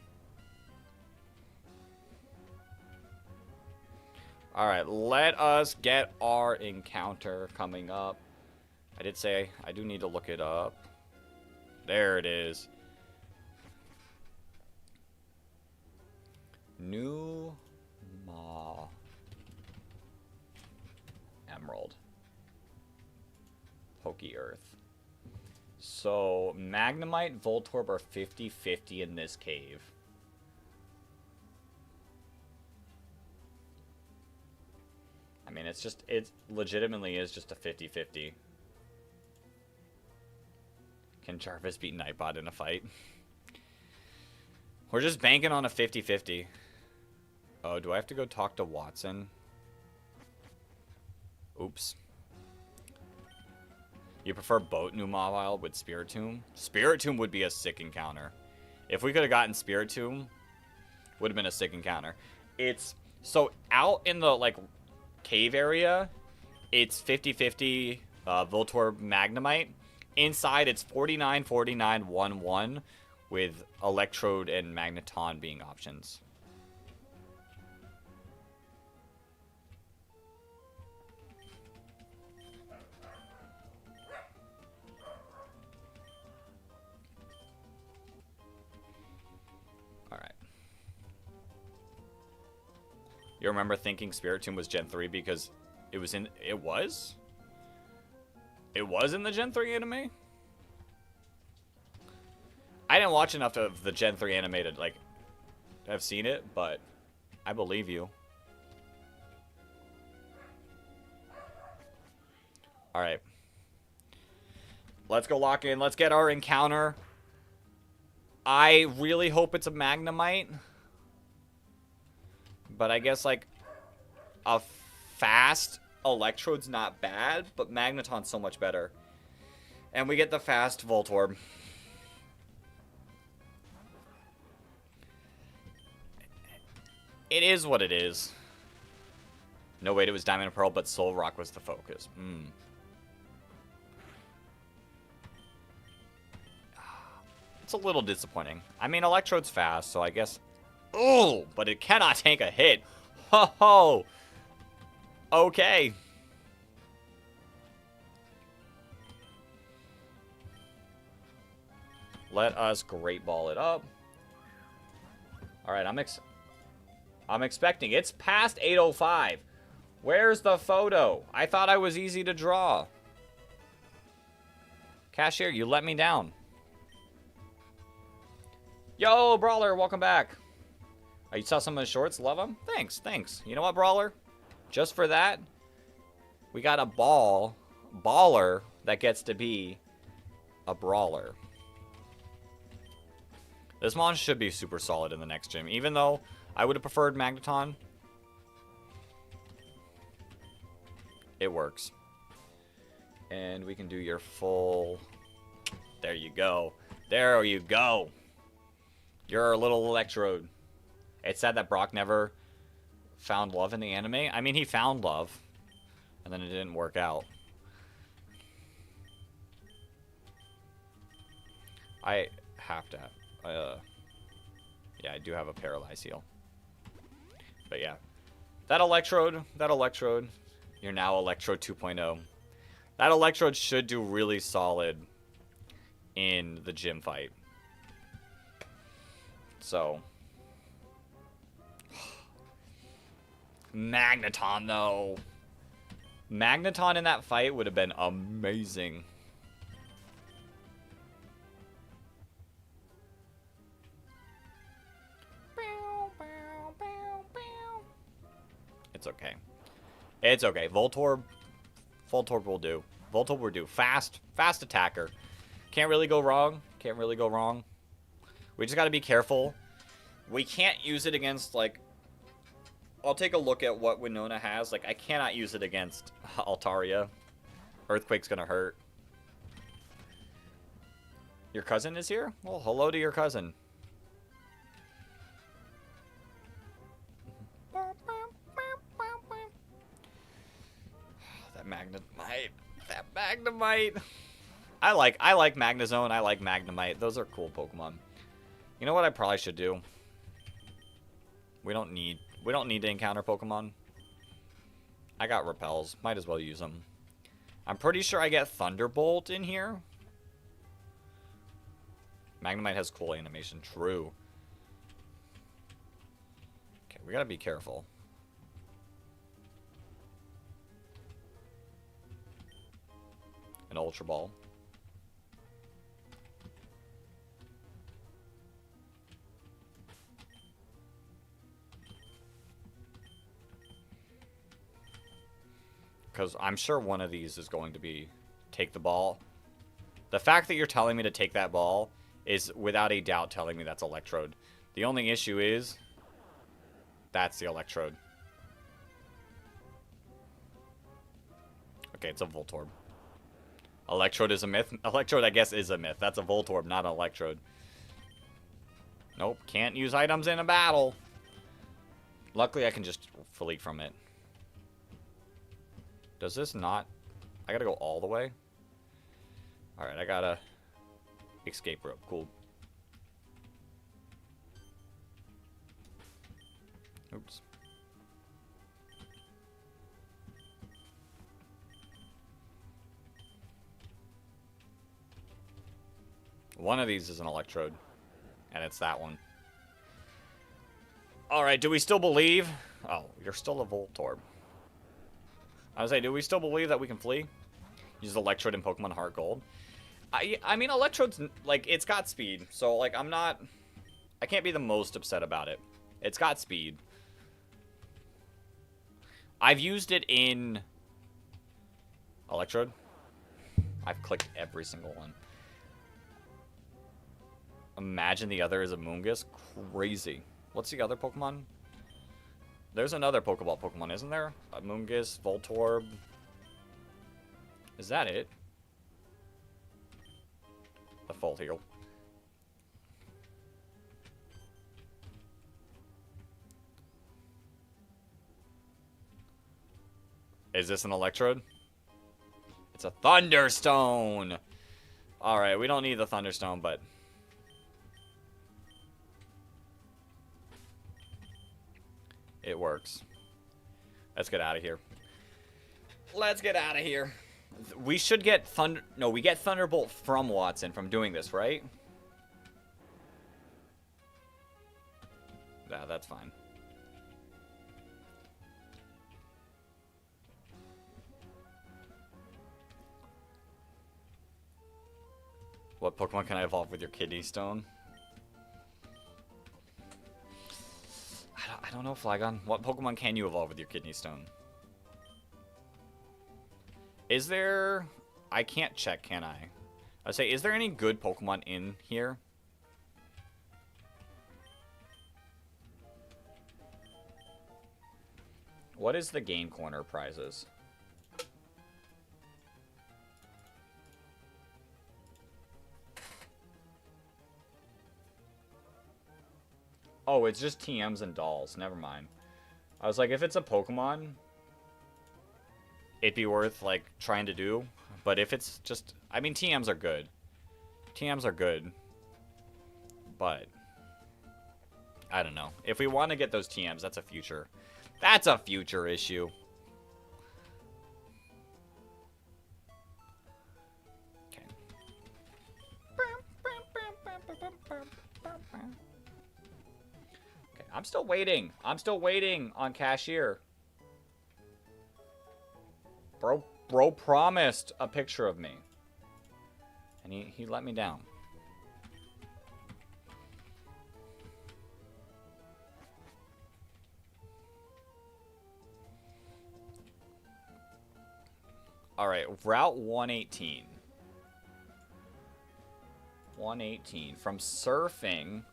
Alright, let us get our encounter coming up. I did say I do need to look it up. There it is. New Ma Emerald. Pokey Earth. So, Magnemite, Voltorb are 50-50 in this cave. I mean, it legitimately is just a 50-50. Can Jarvis beat Nightbot in a fight? We're just banking on a 50-50. Oh, do I have to go talk to Watson? Oops. You prefer Boat New Mawile with Spiritomb? Spiritomb would be a sick encounter. If we could have gotten Spiritomb, would have been a sick encounter. It's so out in the like cave area, it's 50-50 Voltorb Magnemite. Inside it's 49-49-1-1 with Electrode and Magneton being options. You remember thinking Spiritomb was Gen 3 because it was in... It was? It was in the Gen 3 anime? I didn't watch enough of the Gen 3 anime to, like, have seen it, but I believe you. Alright. Let's go lock in. Let's get our encounter. I really hope it's a Magnemite. But I guess, like, a fast Electrode's not bad, but Magneton's so much better. And we get the fast Voltorb. It is what it is. No, wait, it was Diamond and Pearl, but Soul Rock was the focus. It's a little disappointing. I mean, Electrode's fast, so I guess... Oh, but it cannot take a hit. Ho ho. Okay. Let us Great Ball it up. All right, I'm expecting. It's past 8:05. Where's the photo? I thought I was easy to draw. Cashier, you let me down. Yo, Brawler, welcome back. Oh, you saw some of the shorts? Love them? Thanks, thanks. You know what, Brawler? Just for that, we got a baller that gets to be a brawler. This mon should be super solid in the next gym, even though I would have preferred Magneton. It works. And we can do your full... There you go. There you go. You're a little Electrode. It's sad that Brock never found love in the anime. I mean, he found love, and then it didn't work out. I have to have... yeah, I do have a Paralyze Heal. But yeah. That Electrode, you're now Electrode 2.0. That Electrode should do really solid in the gym fight. So... Magneton, though. Magneton in that fight would have been amazing. It's okay. It's okay. Voltorb will do. Voltorb will do. Fast attacker. Can't really go wrong. Can't really go wrong. We just got to be careful. We can't use it against, like... I'll take a look at what Winona has. Like, I cannot use it against Altaria. Earthquake's gonna hurt. Your cousin is here? Well, hello to your cousin. That Magnemite. That Magnemite. I like Magnezone. I like Magnemite. Those are cool Pokemon. You know what I probably should do? We don't need to encounter Pokemon. I got Repels. Might as well use them. I'm pretty sure I get Thunderbolt in here. Magnemite has cool animation. True. Okay, we gotta be careful. An Ultra Ball. Because I'm sure one of these is going to be take the ball. The fact that you're telling me to take that ball is without a doubt telling me that's Electrode. The only issue is that's the Electrode. Okay, it's a Voltorb. Electrode is a myth. Electrode, I guess, is a myth. That's a Voltorb, not an Electrode. Nope, can't use items in a battle. Luckily, I can just flee from it. Does this not... I gotta go all the way? Alright, I gotta... escape rope. Cool. Oops. One of these is an Electrode. And it's that one. Alright, do we still believe? Oh, you're still a Voltorb. I was saying, do we still believe that we can flee? Use Electrode in Pokemon Heart Gold. I mean, Electrode's, like, it's got speed. So, like, I can't be the most upset about it. It's got speed. I've used it in Electrode. I've clicked every single one. Imagine the other is a Moongus. Crazy. What's the other Pokemon? There's another Pokeball Pokemon, isn't there? A Moongus, Voltorb. Is that it? The full heal. Is this an Electrode? It's a Thunderstone! Alright, we don't need the Thunderstone, but... it works. Let's get out of here. Let's get out of here. We should get No, we get Thunderbolt from Watson from doing this, right? Yeah, that's fine. What Pokemon can I evolve with your Kidney Stone? I don't know, Flygon. What Pokemon can you evolve with your Kidney Stone? Is there... I can't check, can I? I say, is there any good Pokemon in here? What is the Game Corner prizes? Oh, it's just TMs and dolls. Never mind. I was like, if it's a Pokemon, it'd be worth, like, trying to do. But if it's just... I mean, TMs are good. TMs are good. But... I don't know. If we want to get those TMs, that's a future... That's a future issue. Okay. Okay, I'm still waiting. I'm still waiting on Cashier. Bro promised a picture of me. And he let me down. Alright, Route 118. 118. From surfing.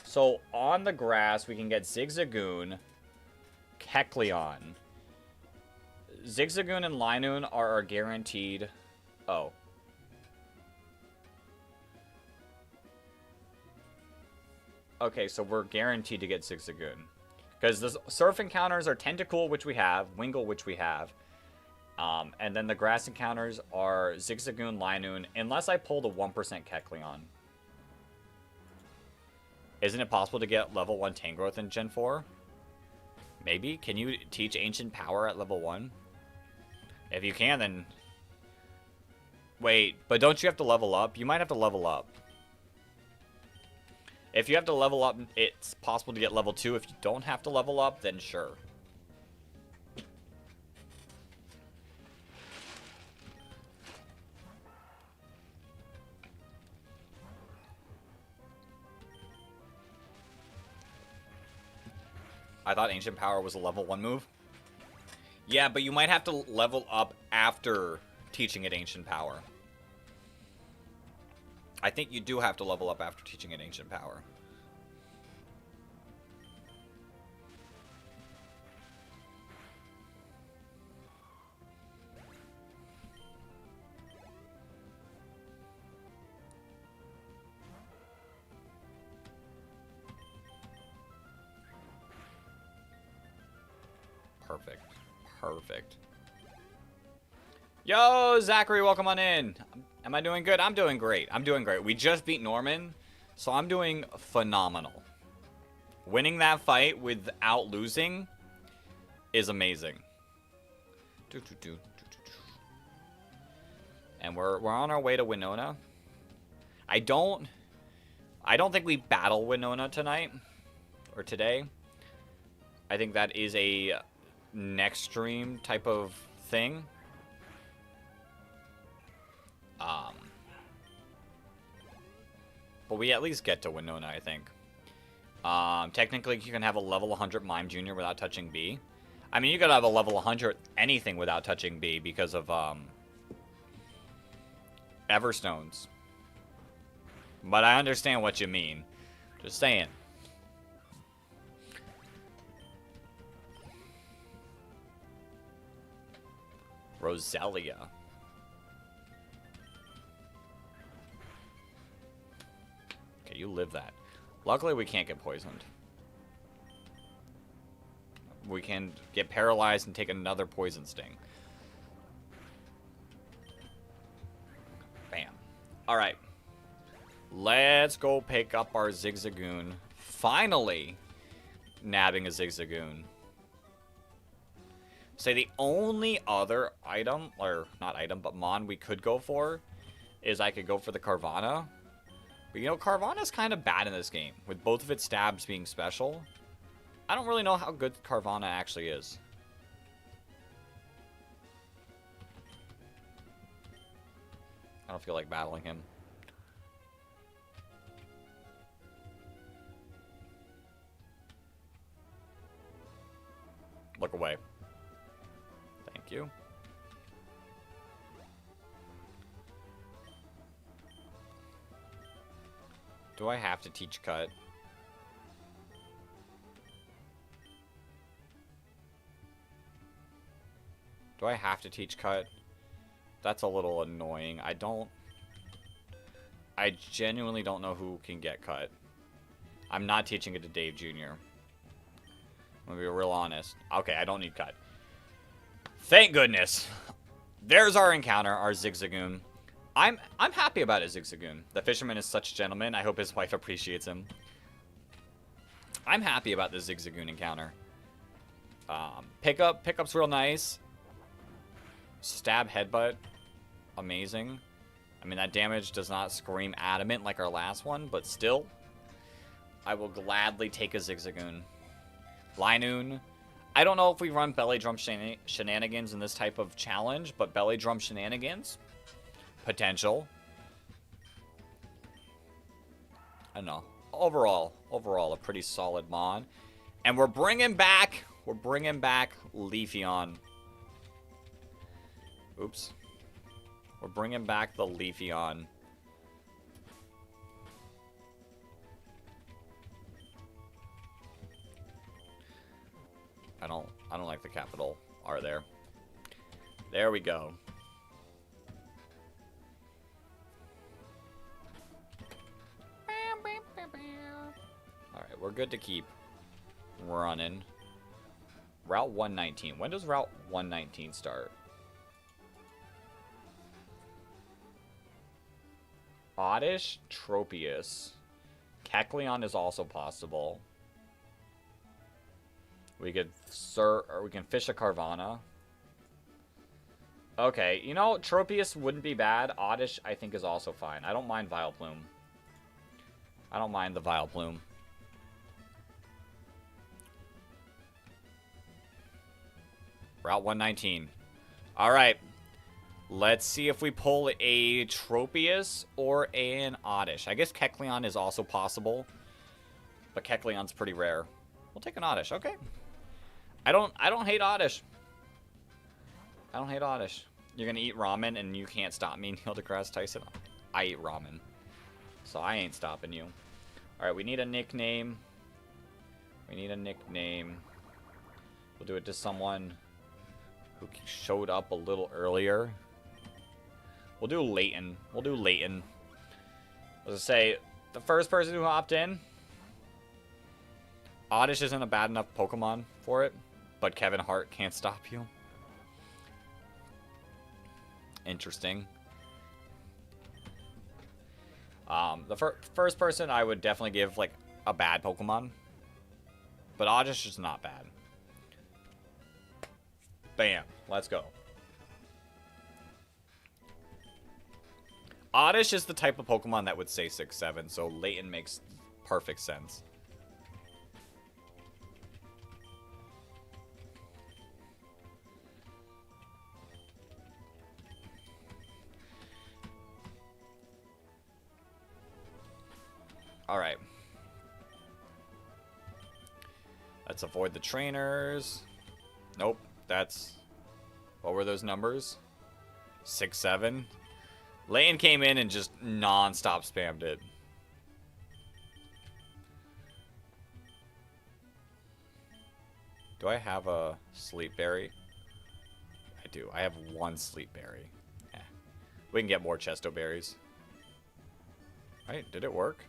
So, on the grass, we can get Zigzagoon, Kecleon. Zigzagoon and Linoon are our guaranteed... Oh. Okay, so we're guaranteed to get Zigzagoon. Because the surf encounters are Tentacool, which we have, Wingull, which we have. And then the grass encounters are Zigzagoon, Linoon, unless I pulled a 1% Kecleon. Isn't it possible to get level 1 Tangrowth in Gen 4? Maybe? Can you teach Ancient Power at level 1? If you can, then Wait, but don't you have to level up? You might have to level up. If you have to level up, it's possible to get level 2. If you don't have to level up, then sure. I thought Ancient Power was a level 1 move. Yeah, but you might have to level up after teaching it Ancient Power. I think you do have to level up after teaching it Ancient Power. Perfect. Perfect. Yo, Zachary, welcome on in. Am I doing good? I'm doing great. I'm doing great. We just beat Norman, so I'm doing phenomenal. Winning that fight without losing is amazing. And we're on our way to Winona. I don't think we battle Winona tonight or today. I think that is a next stream type of thing. But we at least get to Winona, I think. Technically, you can have a level 100 Mime Jr. without touching B. I mean, you could have a level 100 anything without touching B because of Everstones. But I understand what you mean. Just saying. Roselia. Okay, you live that. Luckily, we can't get poisoned. We can get paralyzed and take another poison sting. Bam. Alright. Let's go pick up our Zigzagoon. Finally, nabbing a Zigzagoon. Say the only other item, or not item, but mon we could go for is I could go for the Carvana. But you know, Carvana's kind of bad in this game, with both of its stabs being special. I don't really know how good Carvana actually is. I don't feel like battling him. Look away. Thank you. Do I have to teach cut? Do I have to teach cut? That's a little annoying. I genuinely don't know who can get cut. I'm not teaching it to Dave Jr. I'm gonna be real honest. Okay, I don't need cut. Thank goodness. There's our encounter, our Zigzagoon. I'm happy about it, Zigzagoon. The fisherman is such a gentleman. I hope his wife appreciates him. I'm happy about the Zigzagoon encounter. Pickup's real nice. Stab headbutt, amazing. I mean, that damage does not scream adamant like our last one, but still, I will gladly take a Zigzagoon. Linoon. I don't know if we run belly drum shenanigans in this type of challenge, but belly drum shenanigans, potential. I don't know. Overall, a pretty solid mon. And we're bringing back Leafeon. Oops. We're bringing back the Leafeon. I don't like the capital R there. There we go. Alright, we're good to keep running. Route 119. When does Route 119 start? Oddish, Tropius. Kecleon is also possible. We could we can fish a Carvana. Okay, you know, Tropius wouldn't be bad. Oddish, I think, is also fine. I don't mind Vileplume. I don't mind the Vileplume. Route 119. Alright. Let's see if we pull a Tropius or an Oddish. I guess Kecleon is also possible. But Kecleon's pretty rare. We'll take an Oddish. Okay. I don't hate Oddish. I don't hate Oddish. You're gonna eat ramen and you can't stop me, Neil deGrasse Tyson. I eat ramen. So I ain't stopping you. Alright, we need a nickname. We need a nickname. We'll do it to someone who showed up a little earlier. We'll do Leighton. We'll do Leighton. I was gonna say, the first person who hopped in, Oddish isn't a bad enough Pokemon for it, but Kevin Hart can't stop you. Interesting. The first person I would definitely give, like, a bad Pokemon. But Oddish is not bad. Bam. Let's go. Oddish is the type of Pokemon that would say 6-7, so Leighton makes perfect sense. Alright. Let's avoid the trainers. Nope. That's... What were those numbers? 6-7. Leighton came in and just non-stop spammed it. Do I have a sleep berry? I do. I have one sleep berry. Yeah. We can get more chesto berries. Right? Did it work?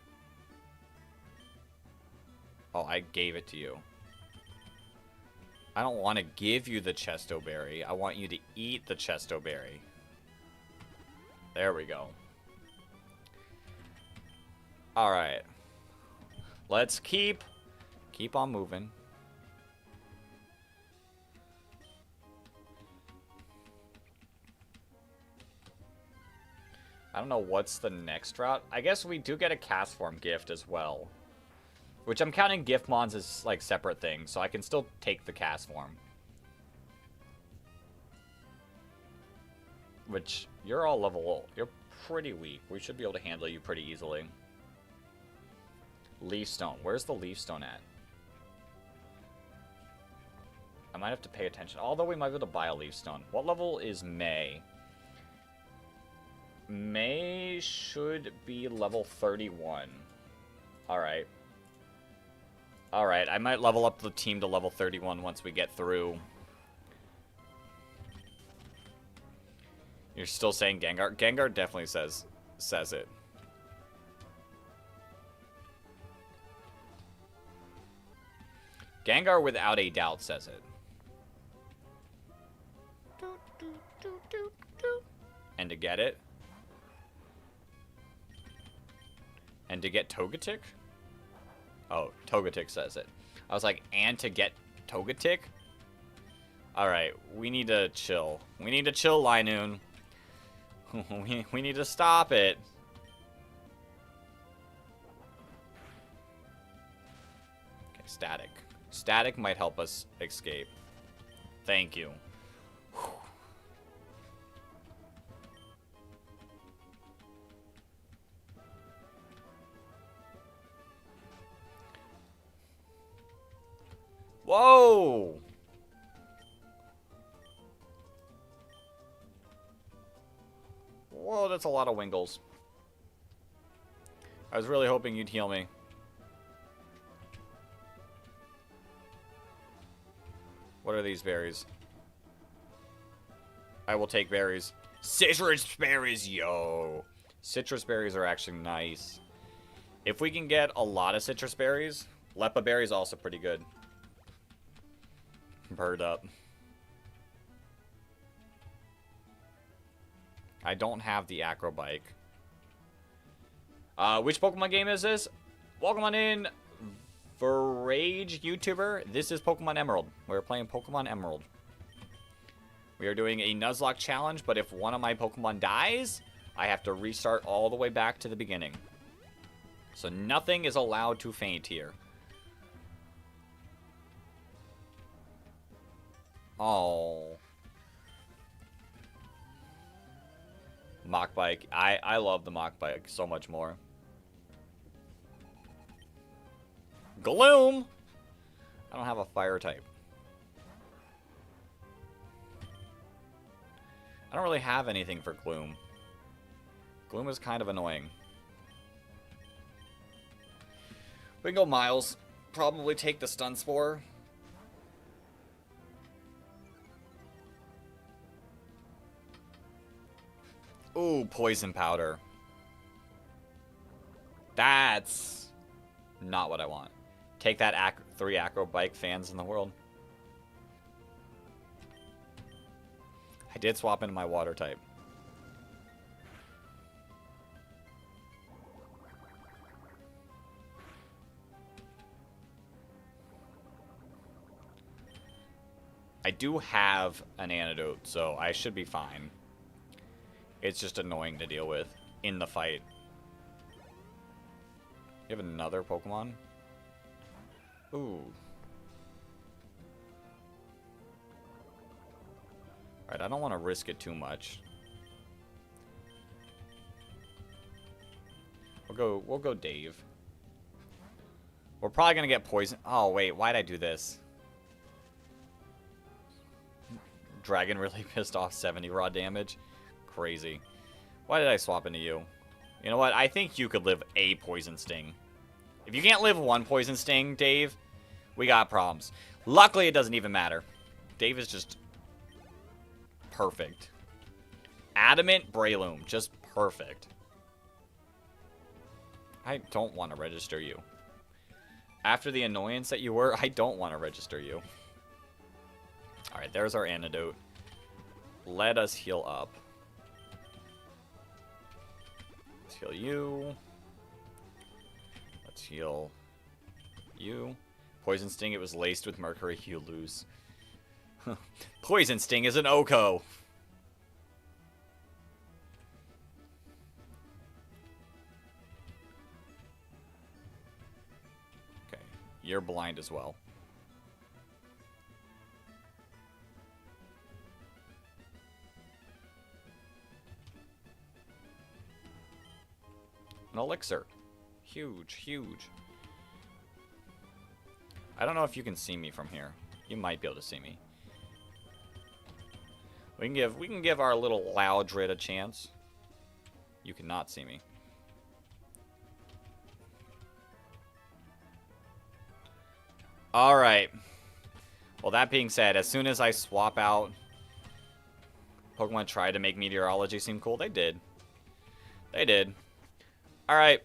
Oh, I gave it to you. I don't want to give you the chesto berry. I want you to eat the chesto berry. There we go. Alright. Let's keep on moving. I don't know what's the next route. I guess we do get a cast form gift as well. Which I'm counting Giftmons as, like, separate things, so I can still take the cast form. Which, you're all level... You're pretty weak. We should be able to handle you pretty easily. Leaf Stone. Where's the Leaf Stone at? I might have to pay attention. Although we might be able to buy a Leaf Stone. What level is May? May should be level 31. Alright. Alright, I might level up the team to level 31 once we get through. You're still saying Gengar? Gengar definitely says it. Gengar without a doubt says it. And to get it. And to get Togetic? Oh, Togetic says it. I was like, and to get Togetic? Alright, we need to chill. We need to chill, Linoon. we need to stop it. Okay, Static. Static might help us escape. Thank you. Whoa! Whoa, that's a lot of Wingles. I was really hoping you'd heal me. What are these berries? I will take berries. Citrus berries, yo! Citrus berries are actually nice. If we can get a lot of citrus berries, Lepa berry is also pretty good. Bird up. I don't have the acro bike. Which Pokemon game is this? Welcome on in, Verage YouTuber. This is Pokemon Emerald. We're playing Pokemon Emerald. We are doing a Nuzlocke challenge, but if one of my Pokemon dies, I have to restart all the way back to the beginning. So nothing is allowed to faint here. Oh. Mach Bike. I love the Mach Bike so much more. Gloom! I don't have a fire type. I don't really have anything for Gloom. Gloom is kind of annoying. We can go Miles. Probably take the Stun Spore. Ooh, Poison Powder. That's not what I want. Take that 3 Acro Bike fans in the world. I did swap into my water type. I do have an antidote, so I should be fine. It's just annoying to deal with in the fight. You have another Pokemon? Ooh. Alright, I don't want to risk it too much. We'll go Dave. We're probably gonna get poison. Oh wait, why'd I do this? Dragon really pissed off 70 raw damage. Crazy. Why did I swap into you? You know what? I think you could live a Poison Sting. If you can't live one Poison Sting, Dave, we got problems. Luckily, it doesn't even matter. Dave is just perfect. Adamant Breloom. Just perfect. I don't want to register you. After the annoyance that you were, I don't want to register you. Alright, there's our antidote. Let us heal up. Let's heal you. Let's heal you. Poison Sting, it was laced with mercury. You lose. Poison Sting is an Oko. Okay, you're blind as well. An elixir. Huge, huge. I don't know if you can see me from here. You might be able to see me. We can give our little Loudred a chance. You cannot see me. Alright. Well, that being said, as soon as I swap out Pokemon tried to make Meteorology seem cool, they did. They did. Alright.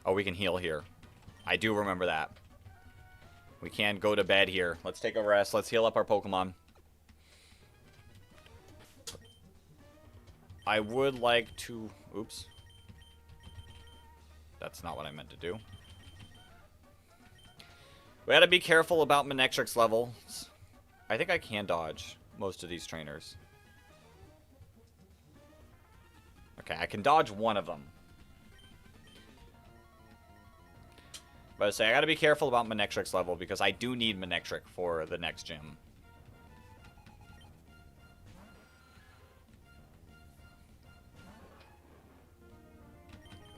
Oh, we can heal here. I do remember that. We can't go to bed here. Let's take a rest. Let's heal up our Pokemon. I would like to... Oops. That's not what I meant to do. We gotta be careful about Manectric's levels. I think I can dodge most of these trainers. Okay, I can dodge one of them. But I say, I gotta be careful about Manectric's level because I do need Manectric for the next gym.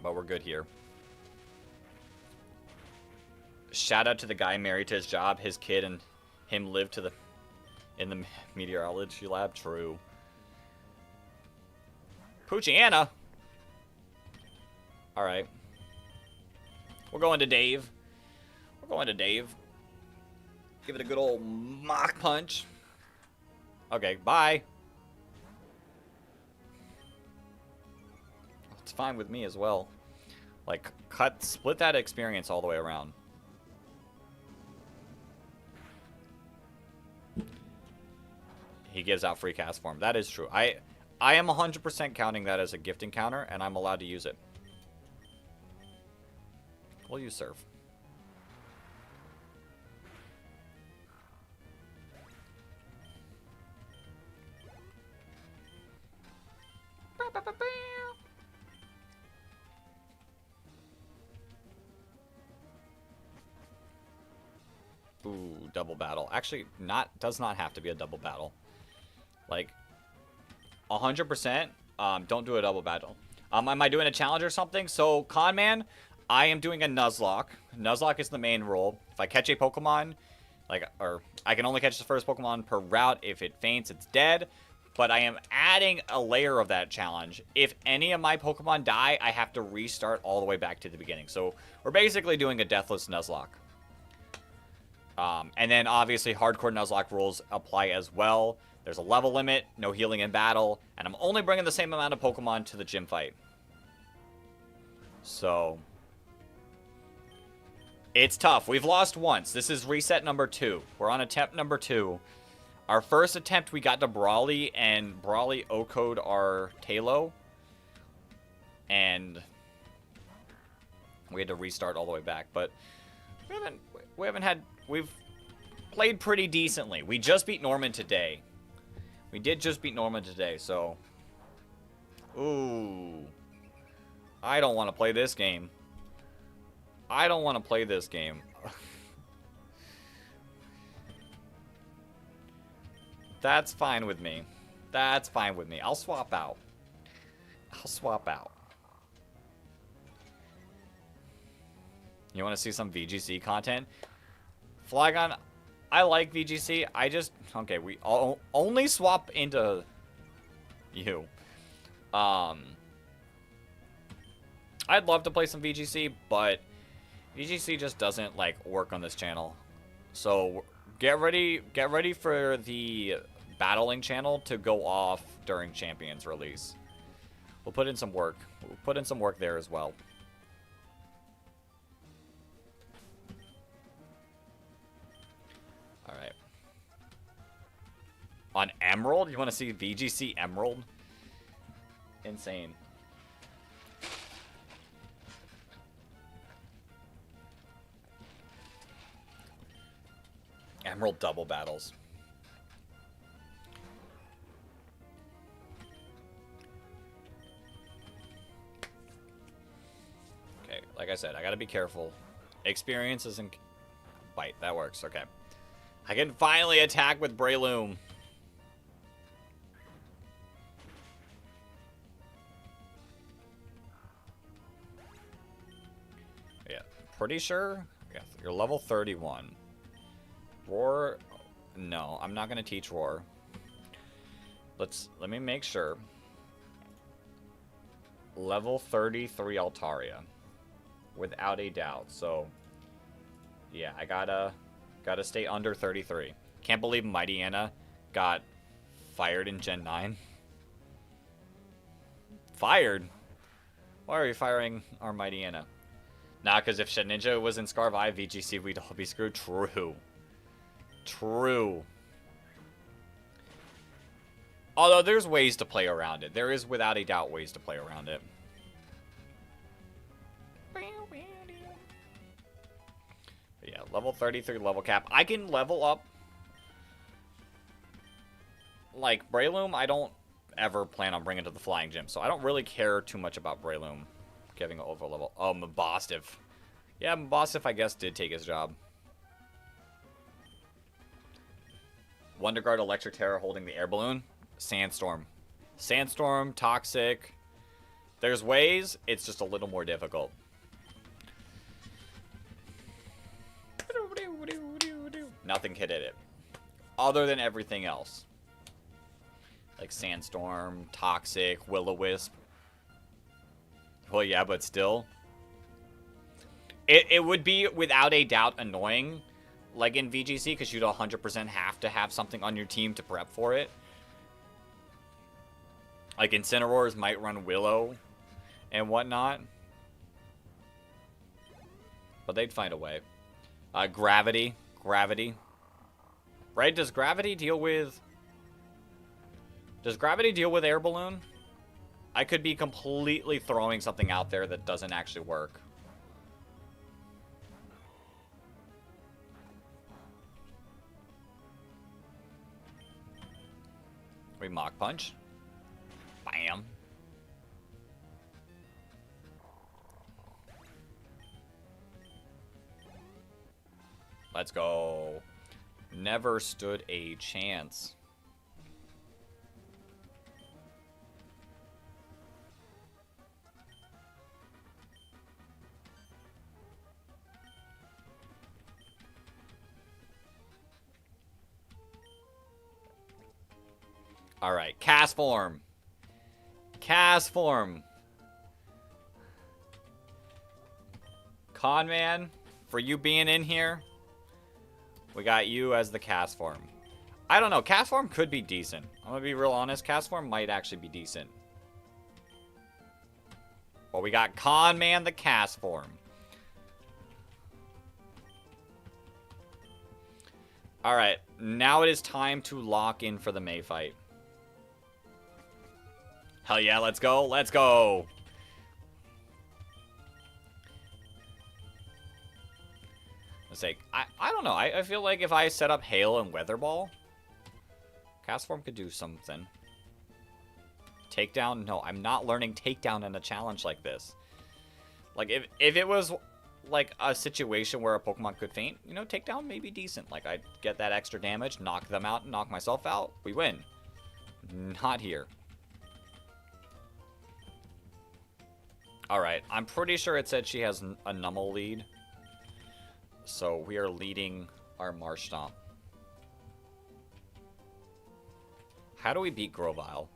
But we're good here. Shout out to the guy married to his job, his kid, and him live to the in the meteorology lab. True. Poochyena. All right. We're going to Dave. We're going to Dave. Give it a good old Mach Punch. Okay, bye. It's fine with me as well. Like, split that experience all the way around. He gives out free cast form. That is true. I am 100% counting that as a gift encounter, and I'm allowed to use it. We'll use Surf. Ooh, double battle. Actually, does not have to be a double battle. Like, 100%, don't do a double battle. Am I doing a challenge or something? So, Conman, I am doing a Nuzlocke. Nuzlocke is the main rule. If I catch a Pokemon, or I can only catch the first Pokemon per route. If it faints, it's dead. But I am adding a layer of that challenge. If any of my Pokemon die, I have to restart all the way back to the beginning. So, we're basically doing a deathless Nuzlocke. And then, obviously, hardcore Nuzlocke rules apply as well. There's a level limit, no healing in battle, and I'm only bringing the same amount of Pokemon to the gym fight. So, it's tough. We've lost once. This is reset number 2. We're on attempt number 2. Our first attempt, we got to Brawly, and Brawly O-code our Talo. And we had to restart all the way back, but we've played pretty decently. We just beat Norman today. We did just beat Norman today, so... Ooh. I don't want to play this game. I don't want to play this game. That's fine with me. That's fine with me. I'll swap out. I'll swap out. You want to see some VGC content? Flygon, I like VGC. I just... Okay, we only swap into you. I'd love to play some VGC, but VGC just doesn't, like, work on this channel. So, get ready for the battling channel to go off during Champions release. We'll put in some work. We'll put in some work there as well. Alright. On Emerald? You want to see VGC Emerald? Insane. Emerald double battles. Okay, like I said, I gotta be careful. Experience isn't... Bite, that works, okay. I can finally attack with Breloom. Yeah, pretty sure? Yeah, you're level 31. Roar, no, I'm not gonna teach Roar. Let me make sure. Level 33 Altaria, without a doubt. So, yeah, I gotta stay under 33. Can't believe Mighty Anna got fired in Gen 9. Fired? Why are you firing our Mighty Anna? Nah, because if Shedinja was in Scarvi VGC, we'd all be screwed. True. True. Although there's ways to play around it. There is without a doubt ways to play around it. But yeah, level 33 level cap. I can level up. Like Breloom, I don't ever plan on bringing to the flying gym. So I don't really care too much about Breloom getting over level. Oh, Mabosstiff. Yeah, Mabosstiff I guess did take his job. Wonder Guard, Electric Terror holding the air balloon. Sandstorm. Sandstorm, Toxic. There's ways, it's just a little more difficult. Nothing can hit it. Other than everything else. Like Sandstorm, Toxic, Will-O-Wisp. Well, yeah, but still. It would be, without a doubt, annoying. Like in VGC, because you'd 100% have to have something on your team to prep for it. Like Incineroars might run Willow and whatnot. But they'd find a way. Gravity. Gravity. Right? Does Gravity deal with... Does Gravity deal with Air Balloon? I could be completely throwing something out there that doesn't actually work. We Mach Punch. Bam. Let's go. Never stood a chance. Alright, cast form. Cast form. Conman, for you being in here, we got you as the cast form. I don't know, cast form could be decent. I'm gonna be real honest, cast form might actually be decent. Well, we got Conman the cast form. Alright, now it is time to lock in for the May fight. Hell yeah, let's go, let's go! Let's say, I don't know, I feel like if I set up Hail and Weather Ball, cast form could do something. Takedown? No, I'm not learning takedown in a challenge like this. Like, if it was like a situation where a Pokemon could faint, you know, takedown may be decent. Like, I'd get that extra damage, knock them out, and knock myself out. We win. Not here. Alright, I'm pretty sure it said she has a Nummel lead. So we are leading our Marshtomp. How do we beat Grovyle?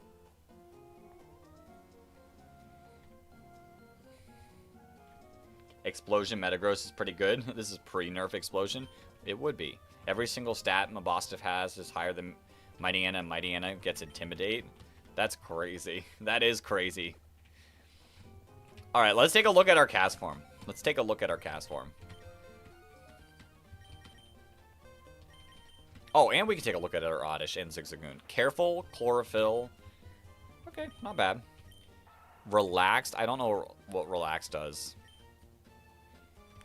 Explosion Metagross is pretty good. This is pre-nerf Explosion. It would be. Every single stat Mabosstiff has is higher than Mightyena, and Mightyena gets Intimidate. That's crazy. That is crazy. Alright, let's take a look at our cast form. Let's take a look at our cast form. Oh, and we can take a look at our Oddish and Zigzagoon. Careful, Chlorophyll. Okay, not bad. Relaxed. I don't know what Relaxed does.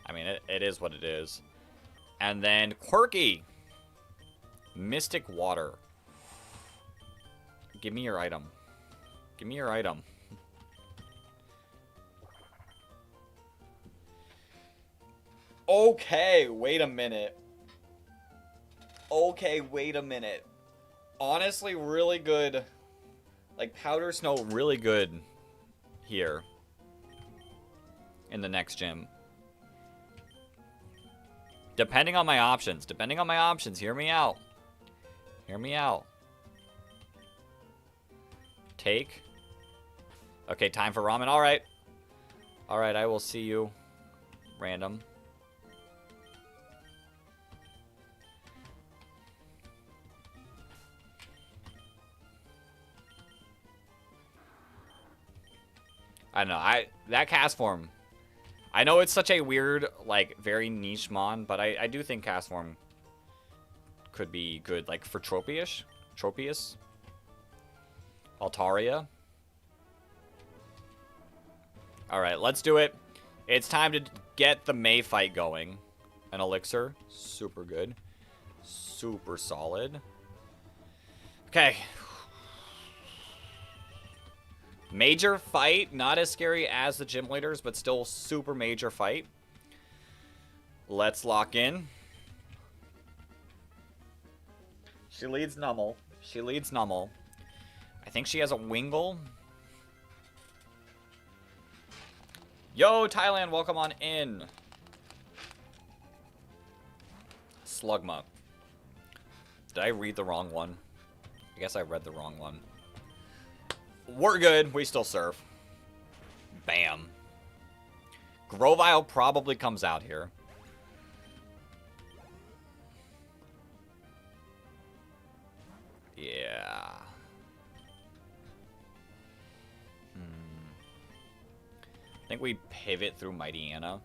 I mean, it is what it is. And then Quirky. Mystic Water. Give me your item. Give me your item. Okay, wait a minute. Okay, wait a minute. Honestly, really good. Like, Powder Snow, really good here. In the next gym. Depending on my options. Depending on my options. Hear me out. Hear me out. Take. Okay, time for ramen. Alright. Alright, I will see you. Random. I don't know. That cast form. I know it's such a weird, like, very niche mon, but I do think cast form could be good, like, for Tropius. Tropius. Altaria. Alright, let's do it. It's time to get the May fight going. An Elixir. Super good. Super solid. Okay. Major fight. Not as scary as the gym leaders, but still super major fight. Let's lock in. She leads Nummel. She leads Nummel. I think she has a Wingull. Yo, Thailand, welcome on in. Slugma. Did I read the wrong one? I guess I read the wrong one. We're good. We still serve. Bam. Grovyle probably comes out here. Yeah. I think we pivot through Mightyena.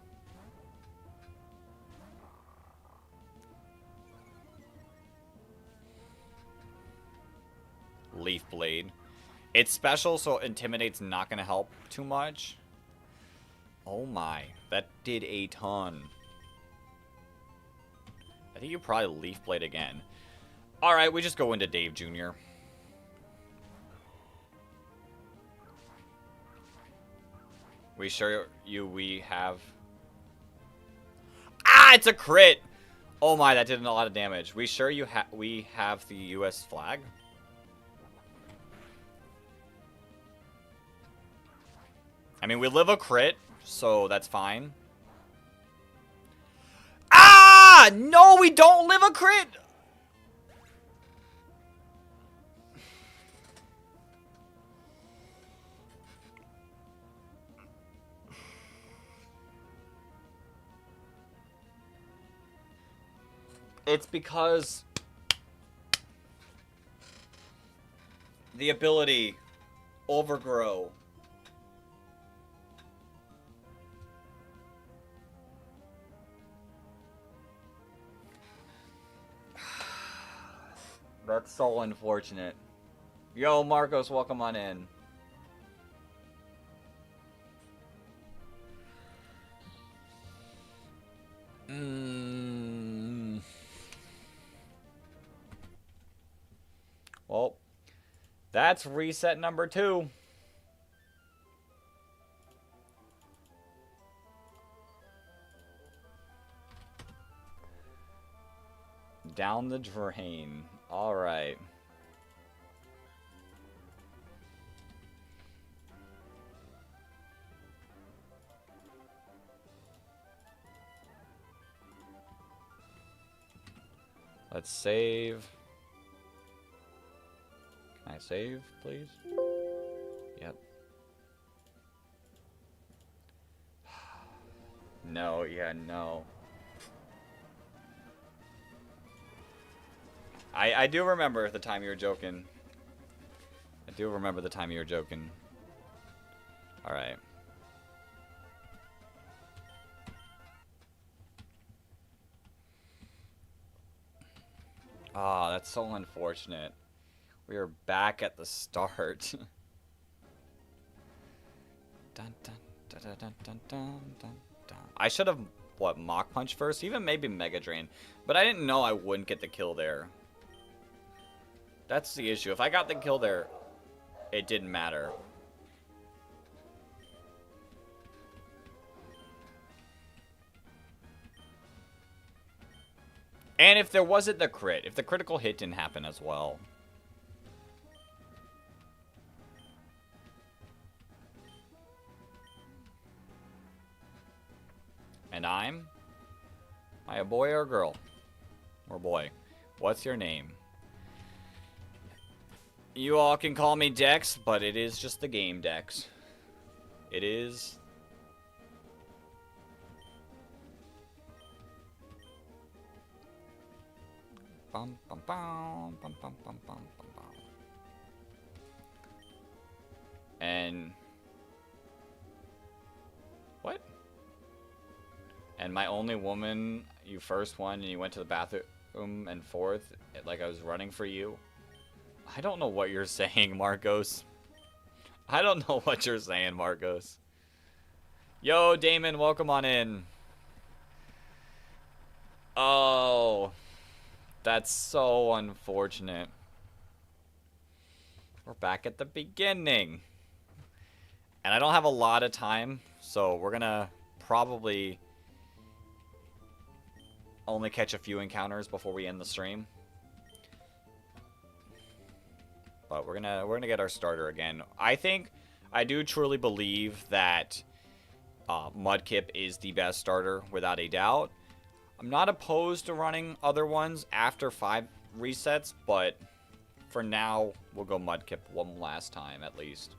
Leaf Blade. It's special, so Intimidate's not going to help too much. Oh my. That did a ton. I think you probably Leaf Blade again. Alright, we just go into Dave Jr. We sure we have... Ah, it's a crit! Oh my, that did a lot of damage. We sure we have the U.S. flag? I mean, we live a crit, so that's fine. Ah! No, we don't live a crit! It's because the ability overgrow. That's so unfortunate. Yo, Marcos, welcome on in. Well, that's reset number 2. Down the drain. All right. Let's save. Can I save, please? Yep. No, yeah, no. I do remember the time you were joking. I do remember the time you were joking. Alright. Ah, oh, that's so unfortunate. We are back at the start. Dun, dun, dun, dun, dun, dun, dun, dun. I should have, what, Mach Punch first? Even maybe Mega Drain. But I didn't know I wouldn't get the kill there. That's the issue. If I got the kill there, it didn't matter. And if there wasn't the crit, if the critical hit didn't happen as well. And I'm? Am I a boy or a girl? Or boy? What's your name? You all can call me Dex, but it is just the game Dex. It is. Bum, bum, bum, bum, bum, bum, bum, bum, bum. And what? And my only woman, you first one, and you went to the bathroom and fourth, like I was running for you. I don't know what you're saying, Marcos. I don't know what you're saying, Marcos. Yo, Damon, welcome on in. Oh, that's so unfortunate. We're back at the beginning. And I don't have a lot of time, so we're gonna probably only catch a few encounters before we end the stream. But we're gonna get our starter again. I do truly believe that Mudkip is the best starter without a doubt. I'm not opposed to running other ones after 5 resets, but for now we'll go Mudkip one last time at least.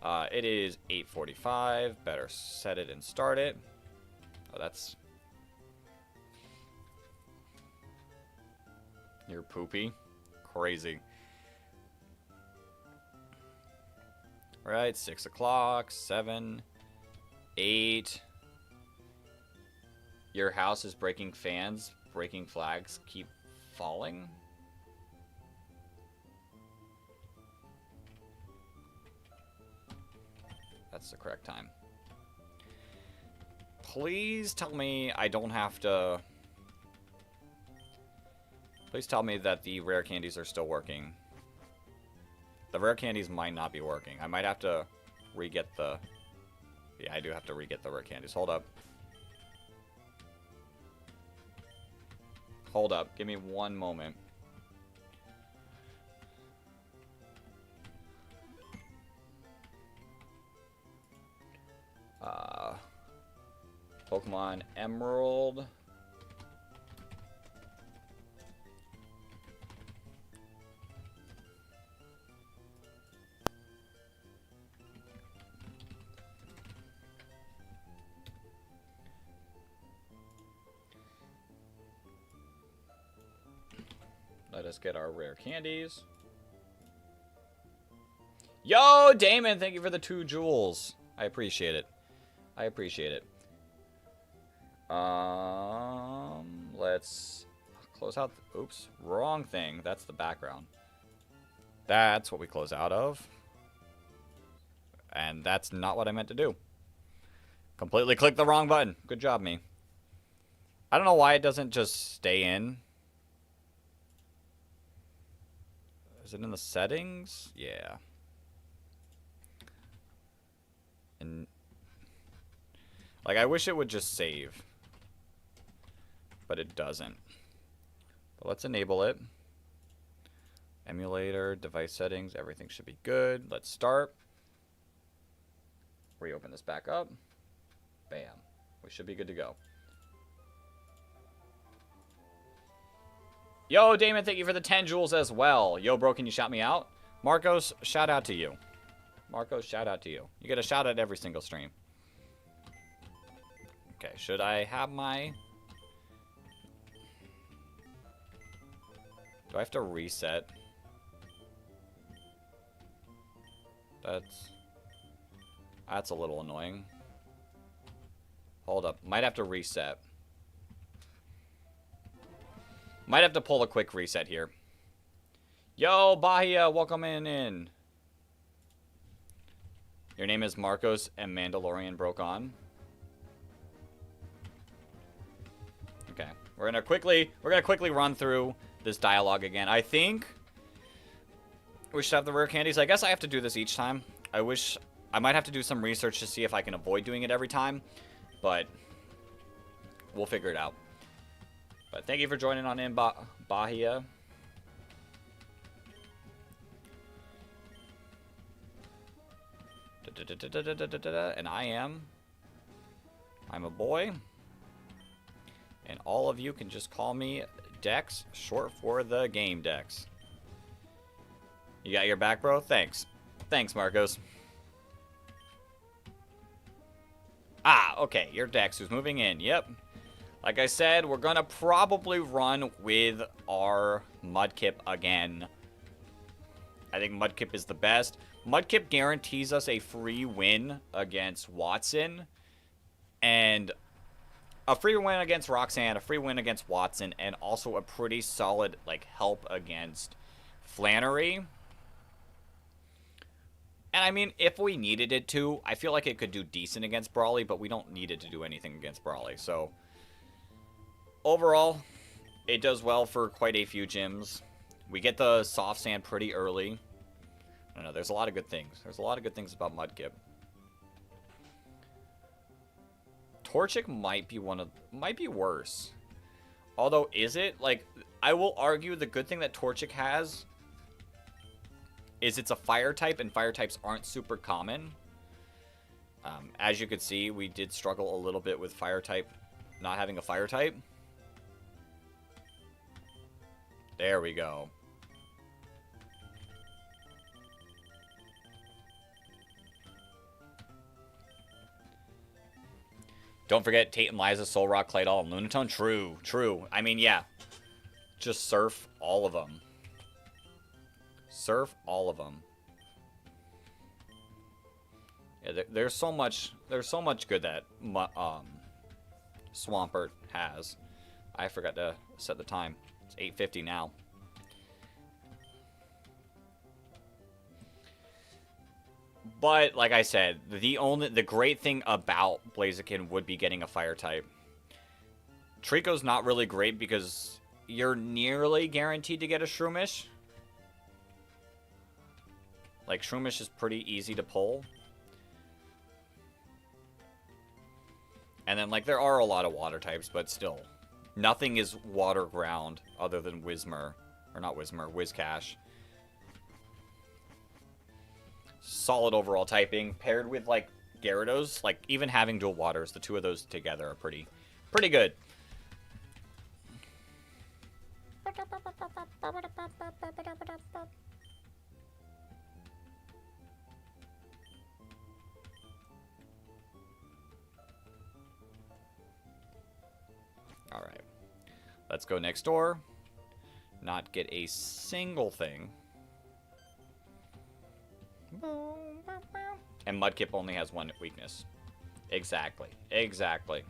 It is 8:45. Better set it and start it. Oh, that's. You're poopy. Crazy. Alright, 6 o'clock, 7, 8. Your house is breaking fans, breaking flags, keep falling. That's the correct time. Please tell me I don't have to... Please tell me that the rare candies are still working. The rare candies might not be working. I might have to re-get the... Yeah, I do have to re-get the rare candies. Hold up. Hold up. Give me one moment. Pokemon Emerald. Let us get our rare candies. Yo, Damon, thank you for the 2 jewels. I appreciate it. I appreciate it. Let's close out. Oops, wrong thing. That's the background. That's what we close out of. And that's not what I meant to do. Completely clicked the wrong button. Good job, me. I don't know why it doesn't just stay in. Is it in the settings? Yeah. And like, I wish it would just save. But it doesn't. But let's enable it. Emulator, device settings, everything should be good. Let's start. Reopen this back up. Bam. We should be good to go. Yo, Damon, thank you for the 10 jewels as well. Yo, bro, can you shout me out? Marcos, shout out to you. Marcos, shout out to you. You get a shout out every single stream. Okay, should I have my... Do I have to reset? That's a little annoying. Hold up. Might have to reset. Might have to pull a quick reset here. Yo, Bahia, welcome in. Your name is Marcos and Mandalorian broke on. Okay. We're gonna quickly run through this dialogue again. I think we should have the rare candies. I guess I have to do this each time. I might have to do some research to see if I can avoid doing it every time, but we'll figure it out. But thank you for joining on in, Bahia. And I'm a boy. And all of you can just call me Dex, short for the game Dex. You got your back, bro? Thanks. Thanks, Marcos. Ah, okay. You're Dex who's moving in. Yep. Like I said, we're going to probably run with our Mudkip again. I think Mudkip is the best. Mudkip guarantees us a free win against Watson. And a free win against Roxanne, a free win against Watson, and also a pretty solid like help against Flannery. And I mean, if we needed it to, I feel like it could do decent against Brawly, but we don't need it to do anything against Brawly. So overall, it does well for quite a few gyms. We get the soft sand pretty early. I don't know, there's a lot of good things. There's a lot of good things about Mudkip. Torchic might be worse. Although, is it? Like, I will argue the good thing that Torchic has is it's a fire type, and fire types aren't super common. As you could see, we did struggle a little bit with fire type, not having a fire type. There we go. Don't forget Tate and Liza, Solrock, Claydol, and Lunatone. True, true. I mean, yeah. Just surf all of them. Surf all of them. Yeah, there's so much good that Swampert has. I forgot to set the time. It's 8:50 now. But like I said, the great thing about Blaziken would be getting a fire type. Trico's not really great because you're nearly guaranteed to get a Shroomish. Like, Shroomish is pretty easy to pull. And then, like, there are a lot of water types, but still, Nothing is water ground other than Whismur. Or not Whismur, Whiscash. Solid overall typing. Paired with, like, Gyarados. Like, even having dual waters, the two of those together are pretty good. Alright. Let's go next door. Not get a single thing. And Mudkip only has one weakness. Exactly. Exactly.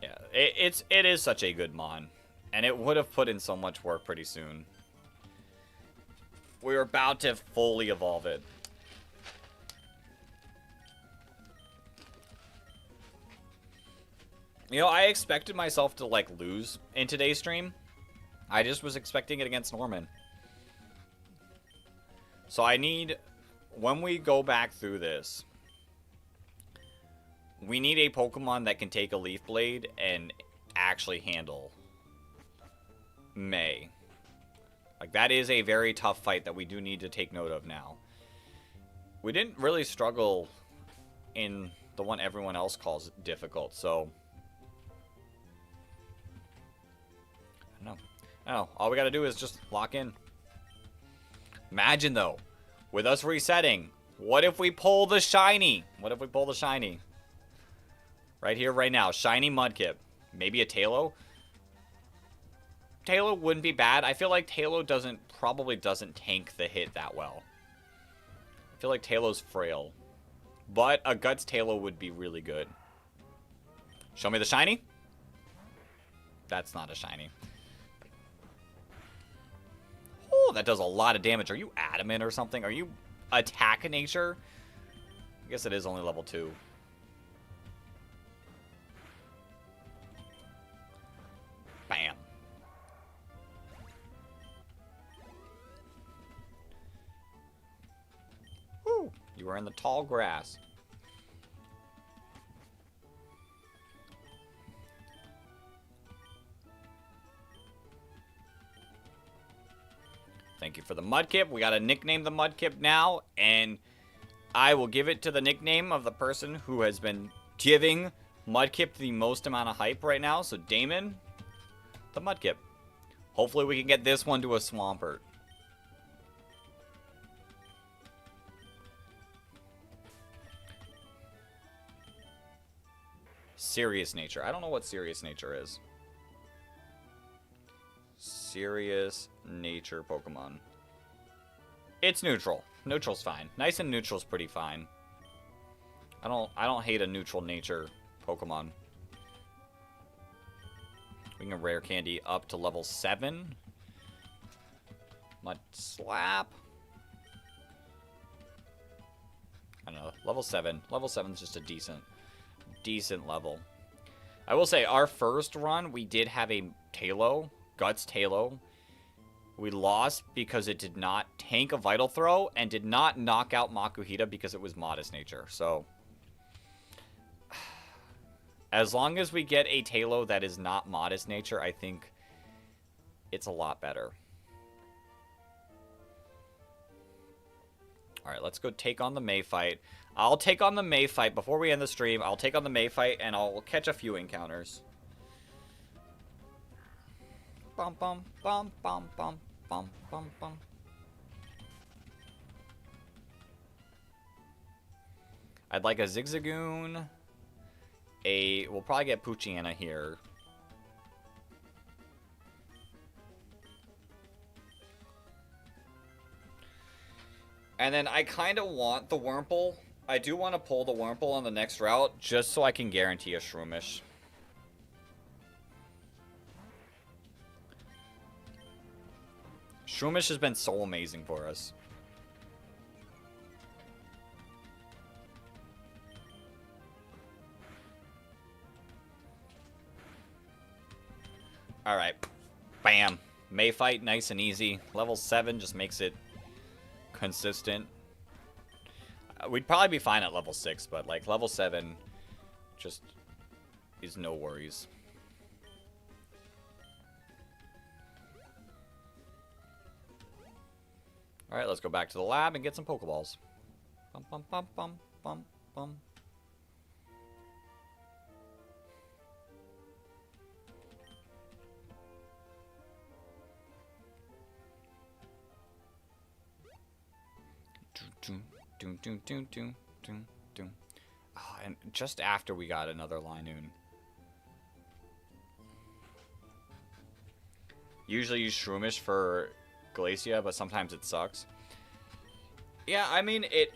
Yeah, it is such a good mon. And it would have put in so much work pretty soon. We're about to fully evolve it. You know, I expected myself to, like, lose in today's stream. I just was expecting it against Norman. So I need, when we go back through this, we need a Pokemon that can take a Leaf Blade and actually handle May. Like, that is a very tough fight that we do need to take note of now. We didn't really struggle in the one everyone else calls difficult, so... No, all we gotta do is just lock in. Imagine, though, with us resetting, what if we pull the shiny? What if we pull the shiny? Right here, right now. Shiny Mudkip. Maybe a Tailo? Tailo wouldn't be bad. I feel like Tailo probably doesn't tank the hit that well. I feel like Tailo's frail. But a Guts Tailo would be really good. Show me the shiny? That's not a shiny. Oh, that does a lot of damage. Are you adamant or something? Are you attack nature? I guess it is only level 2. Bam. Woo! You were in the tall grass. Thank you for the Mudkip. We gotta nickname the Mudkip now, and I will give it to the nickname of the person who has been giving Mudkip the most amount of hype right now. So Damon, the Mudkip. Hopefully we can get this one to a Swampert. Serious nature. I don't know what serious nature is. Serious nature Pokemon. It's neutral. Neutral's fine. Nice and neutral's pretty fine. I don't hate a neutral nature Pokemon. We can rare candy up to level 7. Mud Slap. I don't know. Level 7. Level 7 is just a decent level. I will say, our first run, we did have a Tailo. Guts Tailo. We lost because it did not tank a Vital Throw and did not knock out Makuhita because it was Modest Nature. So, as long as we get a Tailo that is not Modest Nature, I think it's a lot better. Alright, let's go take on the May fight. I'll take on the May fight before we end the stream. I'll take on the May fight and I'll catch a few encounters. Bum bum bum bum bum bum bum bum. I'd like a Zigzagoon. We'll probably get Poochyena here. And then I kind of want the Wurmple. I do want to pull the Wurmple on the next route just so I can guarantee a Shroomish. Shroomish has been so amazing for us. Alright. Bam. May fight, nice and easy. Level 7 just makes it consistent. We'd probably be fine at level 6, but like level 7 just is no worries. Alright, let's go back to the lab and get some Pokeballs. Bum, bum, bum, bum, bum, bum. Oh, and just after we got another Linoon. Usually use Shroomish for Glacia, but sometimes it sucks. Yeah, I mean, it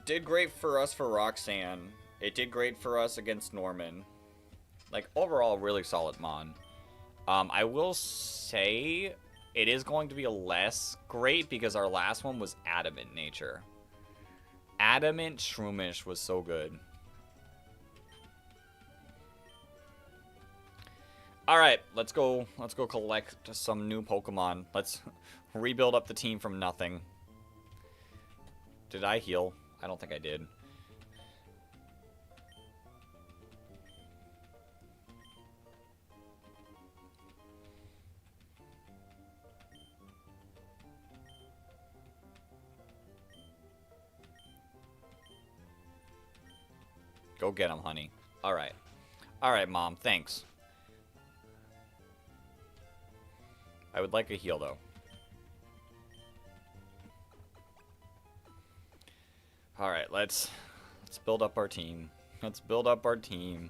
did great for us for Roxanne. It did great for us against Norman. Like, overall, really solid Mon. I will say it is going to be less great because our last one was Adamant Nature. Adamant Shroomish was so good. Alright, let's go collect some new Pokemon. Let's rebuild up the team from nothing. Did I heal? I don't think I did. Go get him, honey. Alright. Alright, Mom. Thanks. I would like a heal, though. Alright, let's build up our team. Let's build up our team.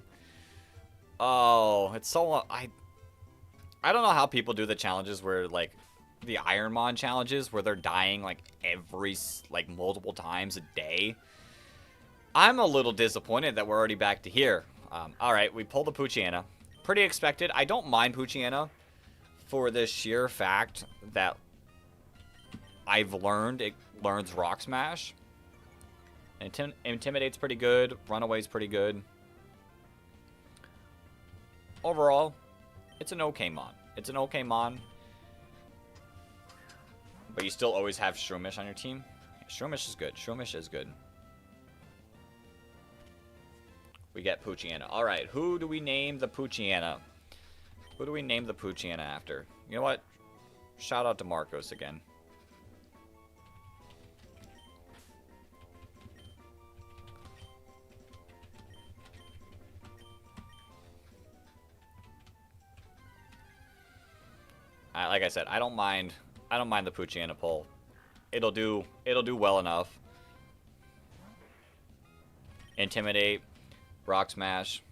Oh, it's so... I don't know how people do the challenges where, like, the Ironmon challenges where they're dying, like, multiple times a day. I'm a little disappointed that we're already back to here. Alright, we pulled the Poochyena. Pretty expected. I don't mind Poochyena for the sheer fact that I've learned it learns Rock Smash. Intimidate's pretty good. Runaway's pretty good. Overall, it's an okay Mon. It's an okay Mon. But you still always have Shroomish on your team. Shroomish is good. Shroomish is good. We get Poochyena. Alright, who do we name the Poochyena? Who do we name the Poochyena after? You know what? Shout out to Marcos again. Like I said, I don't mind the Poochyena pull. It'll do well enough. Intimidate, Rock Smash.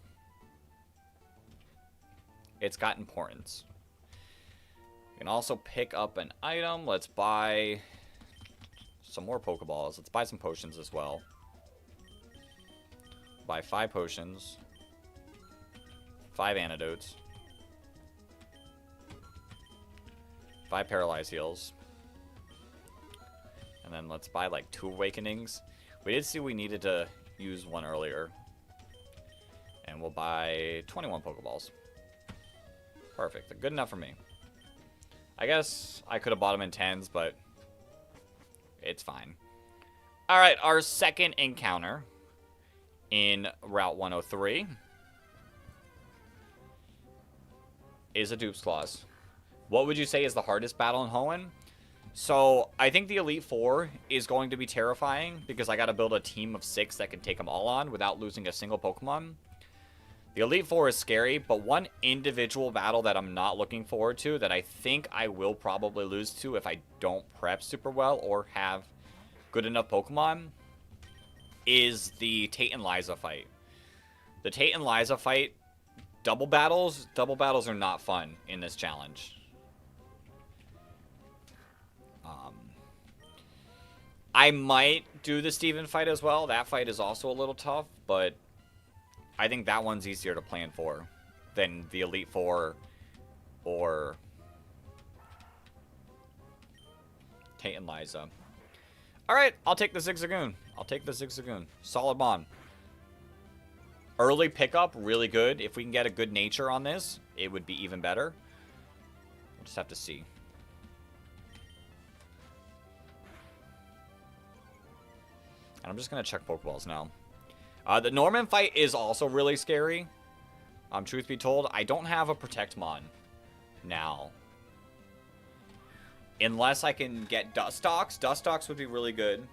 It's got importance. You can also pick up an item. Let's buy some more Pokeballs. Let's buy some potions as well. Buy 5 potions. 5 antidotes. 5 paralyze heals. And then let's buy like 2 awakenings. We did see we needed to use one earlier. And we'll buy 21 Pokeballs. Perfect. Good enough for me. I guess I could have bought them in 10s, but it's fine. Alright, our second encounter in Route 103 is a Dupes Claws. What would you say is the hardest battle in Hoenn? So, I think the Elite Four is going to be terrifying because I got to build a team of 6 that can take them all on without losing a single Pokemon. The Elite Four is scary, but one individual battle that I'm not looking forward to that I think I will probably lose to if I don't prep super well or have good enough Pokemon is the Tate and Liza fight. The Tate and Liza fight, double battles are not fun in this challenge. I might do the Steven fight as well. That fight is also a little tough, but I think that one's easier to plan for than the Elite Four or Tate and Liza. Alright, I'll take the Zigzagoon. I'll take the Zigzagoon. Solid Mon. Early pickup, really good. If we can get a good nature on this, it would be even better. We'll just have to see. And I'm just going to check Pokeballs now. The Norman fight is also really scary. Truth be told, I don't have a Protect Mon now. Unless I can get Dustox. Dustox would be really good.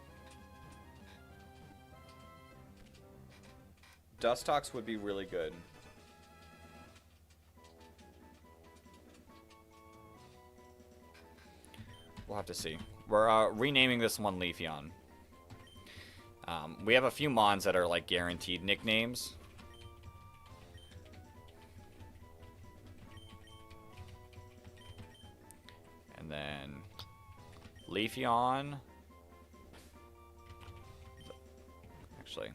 Dustox would be really good. We'll have to see. We're renaming this one Leafeon. We have a few Mons that are like guaranteed nicknames. And then Leafeon. Actually,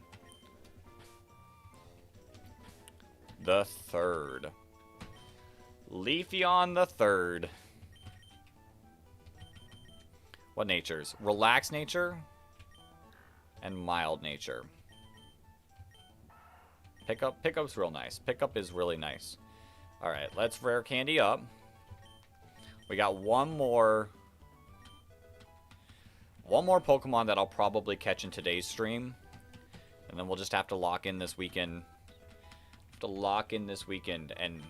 the third. Leafeon the third. What natures? Relaxed nature and mild nature. Pickup's real nice. Pickup is really nice. All right, let's rare candy up. We got one more Pokemon that I'll probably catch in today's stream, and then we'll just have to lock in this weekend. And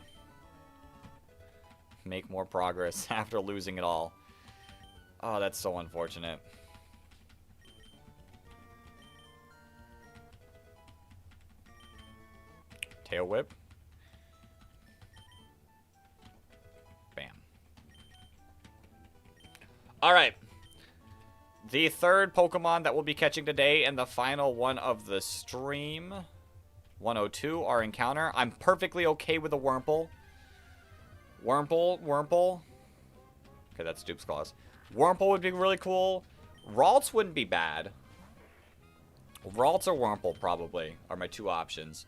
make more progress after losing it all. Oh, that's so unfortunate. Tail Whip. Bam. Alright. The third Pokemon that we'll be catching today and the final one of the stream. 102, our encounter. I'm perfectly okay with a Wurmple. Wurmple. Okay, that's Dupe's Claws. Wurmple would be really cool. Ralts wouldn't be bad. Ralts or Wurmple, probably, are my two options.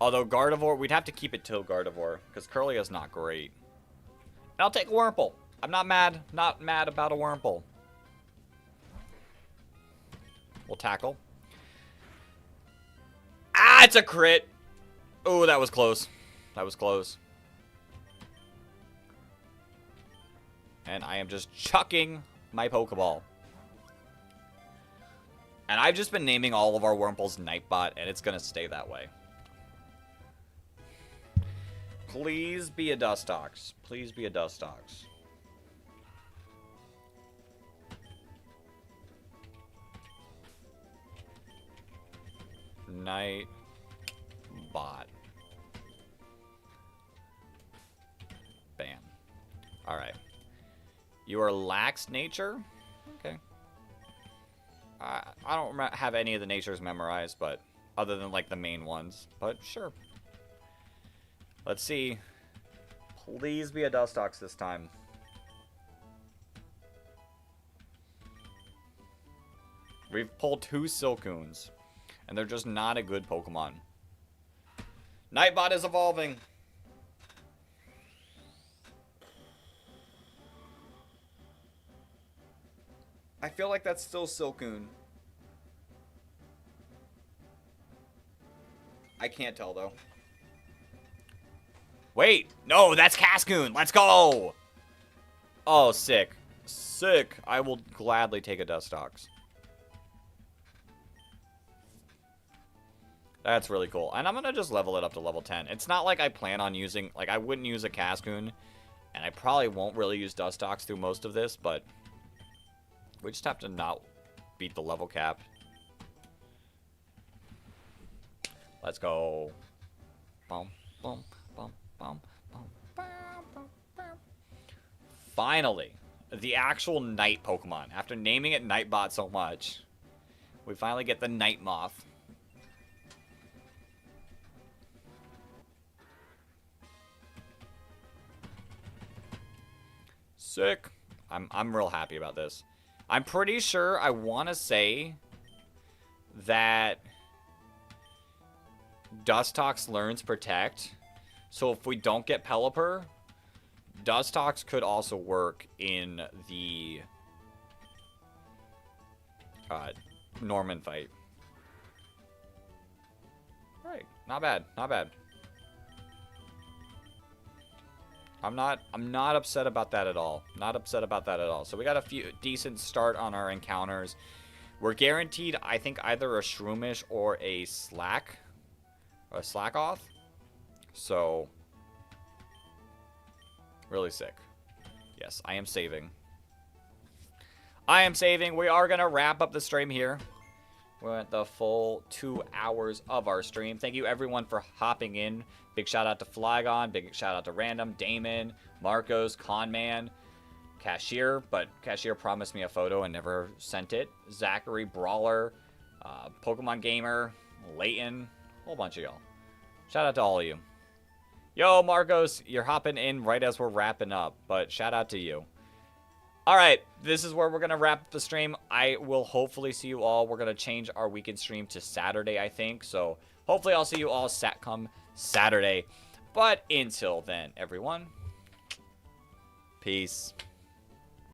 Although Gardevoir, we'd have to keep it till Gardevoir, because Curlia's not great. And I'll take Wurmple. I'm not mad about a Wurmple. We'll tackle. Ah, it's a crit! Oh, that was close. That was close. And I am just chucking my Pokeball. And I've just been naming all of our Wurmples Nightbot, and it's going to stay that way. Please be a Dustox. Please be a Dustox. Nightbot. Bam. Alright. You are lax nature? Okay. I don't have any of the natures memorized, but other than like the main ones. But sure. Let's see. Please be a Dustox this time. We've pulled 2 Silcoons, and they're just not a good Pokemon. Nightbot is evolving. I feel like that's still Silcoon. I can't tell, though. Wait! No, that's Cascoon! Let's go! Oh, sick. Sick. I will gladly take a Dustox. That's really cool. And I'm going to just level it up to level 10. It's not like I plan on using... Like, I wouldn't use a Cascoon. And I probably won't really use Dustox through most of this, but... We just have to not beat the level cap. Let's go. Bum, bum, bum, bum, bum, bum, bum, bum. Finally, the actual night Pokemon. After naming it Nightbot so much, we finally get the Night Moth. Sick. I'm real happy about this. I'm pretty sure I want to say that Dustox learns Protect. So if we don't get Pelipper, Dustox could also work in the Norman fight. Right. Not bad. Not bad. I'm not upset about that at all. Not upset about that at all. So we got a few decent start on our encounters. We're guaranteed, I think, either a Shroomish or a Slack. Or a Slackoth. So, really sick. Yes, I am saving. I am saving. We are going to wrap up the stream here. We're at the full 2 hours of our stream. Thank you, everyone, for hopping in. Big shout out to Flygon. Big shout out to Random, Damon, Marcos, Conman, Cashier. But Cashier promised me a photo and never sent it. Zachary, Brawler, Pokemon Gamer, Leighton. A whole bunch of y'all. Shout out to all of you. Yo, Marcos, you're hopping in right as we're wrapping up. But shout out to you. All right, this is where we're going to wrap up the stream. I will hopefully see you all. We're going to change our weekend stream to Saturday, I think. So hopefully I'll see you all come Saturday. But until then, everyone, peace.